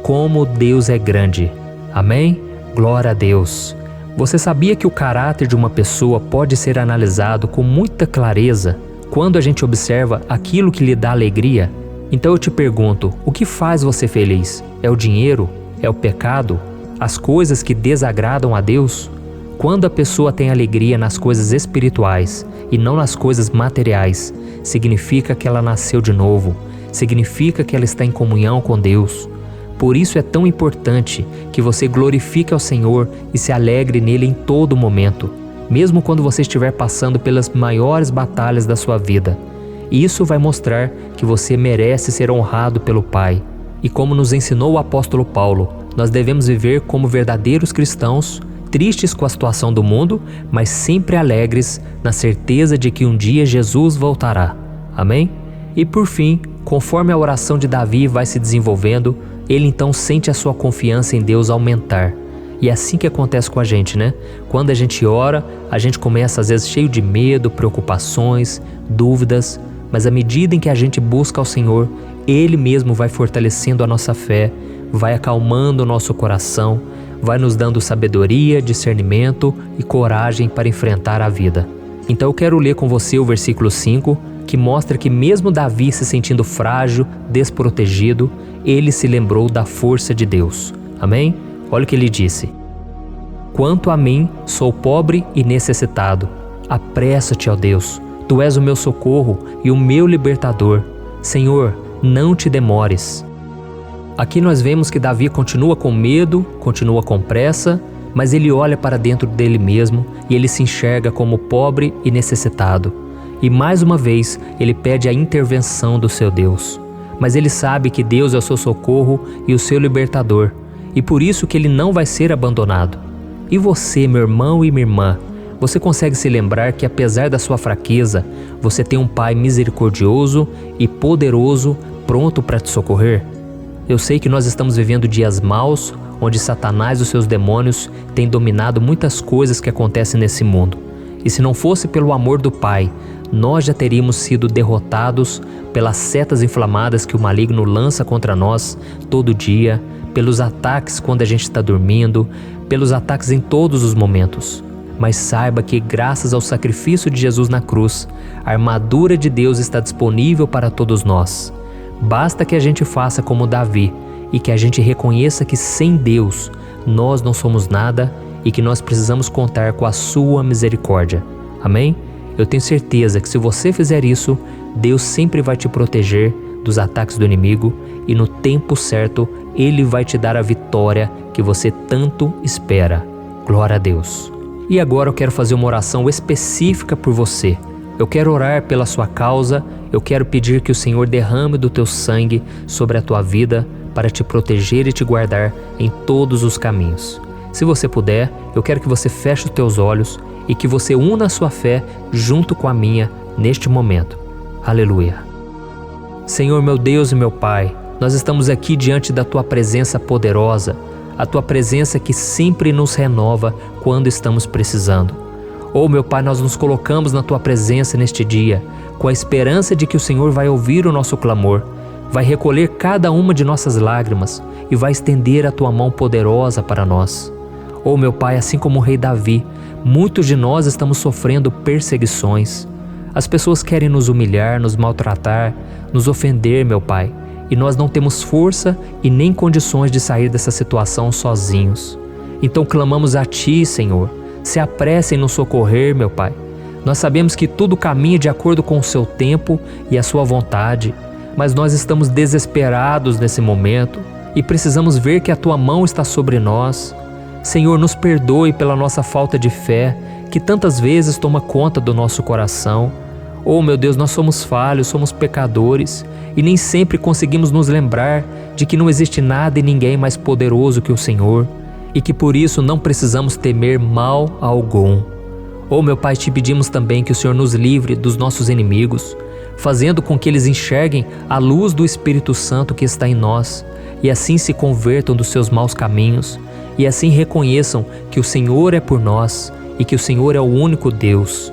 como Deus é grande. Amém? Glória a Deus. Você sabia que o caráter de uma pessoa pode ser analisado com muita clareza quando a gente observa aquilo que lhe dá alegria? Então eu te pergunto, o que faz você feliz? É o dinheiro? É o pecado? As coisas que desagradam a Deus? Quando a pessoa tem alegria nas coisas espirituais e não nas coisas materiais, significa que ela nasceu de novo, significa que ela está em comunhão com Deus. Por isso é tão importante que você glorifique ao Senhor e se alegre nele em todo momento, mesmo quando você estiver passando pelas maiores batalhas da sua vida. Isso vai mostrar que você merece ser honrado pelo Pai. E como nos ensinou o apóstolo Paulo, nós devemos viver como verdadeiros cristãos, tristes com a situação do mundo, mas sempre alegres na certeza de que um dia Jesus voltará. Amém? E por fim, conforme a oração de Davi vai se desenvolvendo, ele então sente a sua confiança em Deus aumentar. E é assim que acontece com a gente, né? Quando a gente ora, a gente começa às vezes cheio de medo, preocupações, dúvidas, mas à medida em que a gente busca ao Senhor, Ele mesmo vai fortalecendo a nossa fé, vai acalmando o nosso coração, vai nos dando sabedoria, discernimento e coragem para enfrentar a vida. Então eu quero ler com você o versículo 5, que mostra que mesmo Davi se sentindo frágil, desprotegido, ele se lembrou da força de Deus. Amém? Olha o que ele disse: Quanto a mim, sou pobre e necessitado. Apressa-te, ó Deus, Tu és o meu socorro e o meu libertador. Senhor, não te demores. Aqui nós vemos que Davi continua com medo, continua com pressa, mas ele olha para dentro dele mesmo e ele se enxerga como pobre e necessitado. E mais uma vez ele pede a intervenção do seu Deus. Mas ele sabe que Deus é o seu socorro e o seu libertador, e por isso que ele não vai ser abandonado. E você, meu irmão e minha irmã, você consegue se lembrar que apesar da sua fraqueza, você tem um Pai misericordioso e poderoso pronto para te socorrer? Eu sei que nós estamos vivendo dias maus, onde Satanás e os seus demônios têm dominado muitas coisas que acontecem nesse mundo. E se não fosse pelo amor do Pai, nós já teríamos sido derrotados pelas setas inflamadas que o maligno lança contra nós todo dia, pelos ataques quando a gente está dormindo, pelos ataques em todos os momentos. Mas saiba que graças ao sacrifício de Jesus na cruz, a armadura de Deus está disponível para todos nós. Basta que a gente faça como Davi e que a gente reconheça que sem Deus nós não somos nada e que nós precisamos contar com a sua misericórdia. Amém? Eu tenho certeza que se você fizer isso, Deus sempre vai te proteger dos ataques do inimigo e no tempo certo Ele vai te dar a vitória que você tanto espera. Glória a Deus. E agora eu quero fazer uma oração específica por você. Eu quero orar pela sua causa, eu quero pedir que o Senhor derrame do teu sangue sobre a tua vida para te proteger e te guardar em todos os caminhos. Se você puder, eu quero que você feche os teus olhos e que você una a sua fé junto com a minha neste momento. Aleluia. Senhor, meu Deus e meu Pai, nós estamos aqui diante da Tua presença poderosa, a Tua presença que sempre nos renova quando estamos precisando. Oh, meu Pai, nós nos colocamos na Tua presença neste dia, com a esperança de que o Senhor vai ouvir o nosso clamor, vai recolher cada uma de nossas lágrimas e vai estender a Tua mão poderosa para nós. Oh, meu Pai, assim como o rei Davi, muitos de nós estamos sofrendo perseguições. As pessoas querem nos humilhar, nos maltratar, nos ofender, meu Pai, e nós não temos força e nem condições de sair dessa situação sozinhos. Então clamamos a Ti, Senhor, se apresse em nos socorrer, meu Pai. Nós sabemos que tudo caminha de acordo com o Seu tempo e a Sua vontade, mas nós estamos desesperados nesse momento e precisamos ver que a Tua mão está sobre nós. Senhor, nos perdoe pela nossa falta de fé, que tantas vezes toma conta do nosso coração. Oh, meu Deus, nós somos falhos, somos pecadores e nem sempre conseguimos nos lembrar de que não existe nada e ninguém mais poderoso que o Senhor e que por isso não precisamos temer mal algum. Oh, meu Pai, te pedimos também que o Senhor nos livre dos nossos inimigos, fazendo com que eles enxerguem a luz do Espírito Santo que está em nós e assim se convertam dos seus maus caminhos e assim reconheçam que o Senhor é por nós e que o Senhor é o único Deus.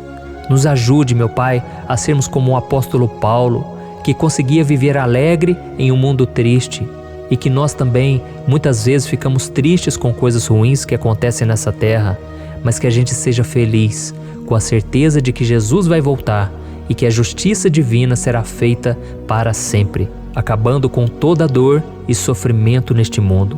Nos ajude, meu Pai, a sermos como o apóstolo Paulo, que conseguia viver alegre em um mundo triste e que nós também muitas vezes ficamos tristes com coisas ruins que acontecem nessa terra, mas que a gente seja feliz com a certeza de que Jesus vai voltar e que a justiça divina será feita para sempre, acabando com toda dor e sofrimento neste mundo.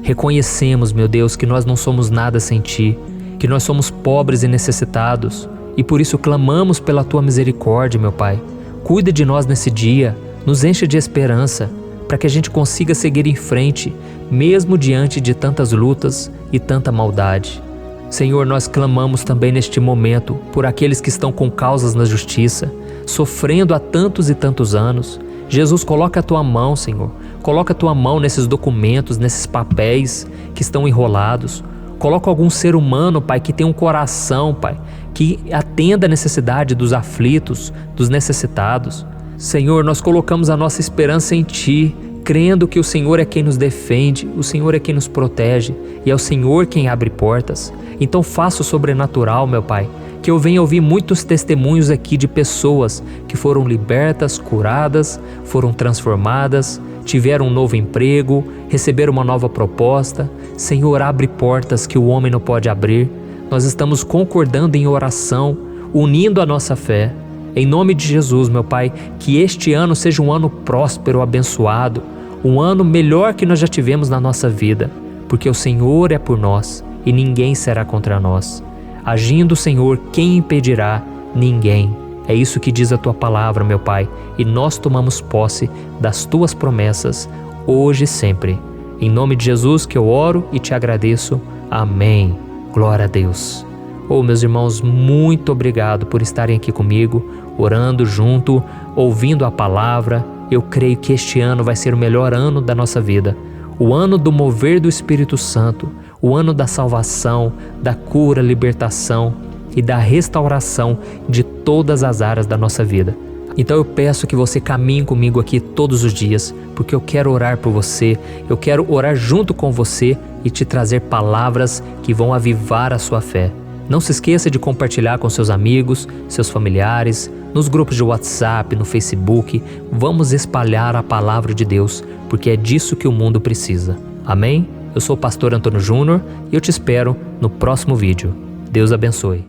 Reconhecemos, meu Deus, que nós não somos nada sem Ti, que nós somos pobres e necessitados, e por isso clamamos pela Tua misericórdia, meu Pai. Cuida de nós nesse dia, nos enche de esperança, para que a gente consiga seguir em frente, mesmo diante de tantas lutas e tanta maldade. Senhor, nós clamamos também neste momento por aqueles que estão com causas na justiça, sofrendo há tantos e tantos anos. Jesus, coloca a Tua mão, Senhor. Coloca a Tua mão nesses documentos, nesses papéis que estão enrolados. Coloca algum ser humano, Pai, que tem um coração, Pai, que atenda a necessidade dos aflitos, dos necessitados. Senhor, nós colocamos a nossa esperança em Ti, crendo que o Senhor é quem nos defende, o Senhor é quem nos protege e é o Senhor quem abre portas. Então faça o sobrenatural, meu Pai, que eu venha ouvir muitos testemunhos aqui de pessoas que foram libertas, curadas, foram transformadas, tiveram um novo emprego, receberam uma nova proposta. Senhor, abre portas que o homem não pode abrir. Nós estamos concordando em oração, unindo a nossa fé. Em nome de Jesus, meu Pai, que este ano seja um ano próspero, abençoado, um ano melhor que nós já tivemos na nossa vida, porque o Senhor é por nós e ninguém será contra nós. Agindo o Senhor, quem impedirá? Ninguém. É isso que diz a Tua palavra, meu Pai, e nós tomamos posse das Tuas promessas, hoje e sempre. Em nome de Jesus que eu oro e te agradeço. Amém. Glória a Deus. Meus irmãos, muito obrigado por estarem aqui comigo, orando junto, ouvindo a palavra. Eu creio que este ano vai ser o melhor ano da nossa vida. O ano do mover do Espírito Santo, o ano da salvação, da cura, libertação e da restauração de todas as áreas da nossa vida. Então eu peço que você caminhe comigo aqui todos os dias, porque eu quero orar por você, eu quero orar junto com você e te trazer palavras que vão avivar a sua fé. Não se esqueça de compartilhar com seus amigos, seus familiares, nos grupos de WhatsApp, no Facebook. Vamos espalhar a palavra de Deus, porque é disso que o mundo precisa. Amém? Eu sou o pastor Antônio Júnior e eu te espero no próximo vídeo. Deus abençoe.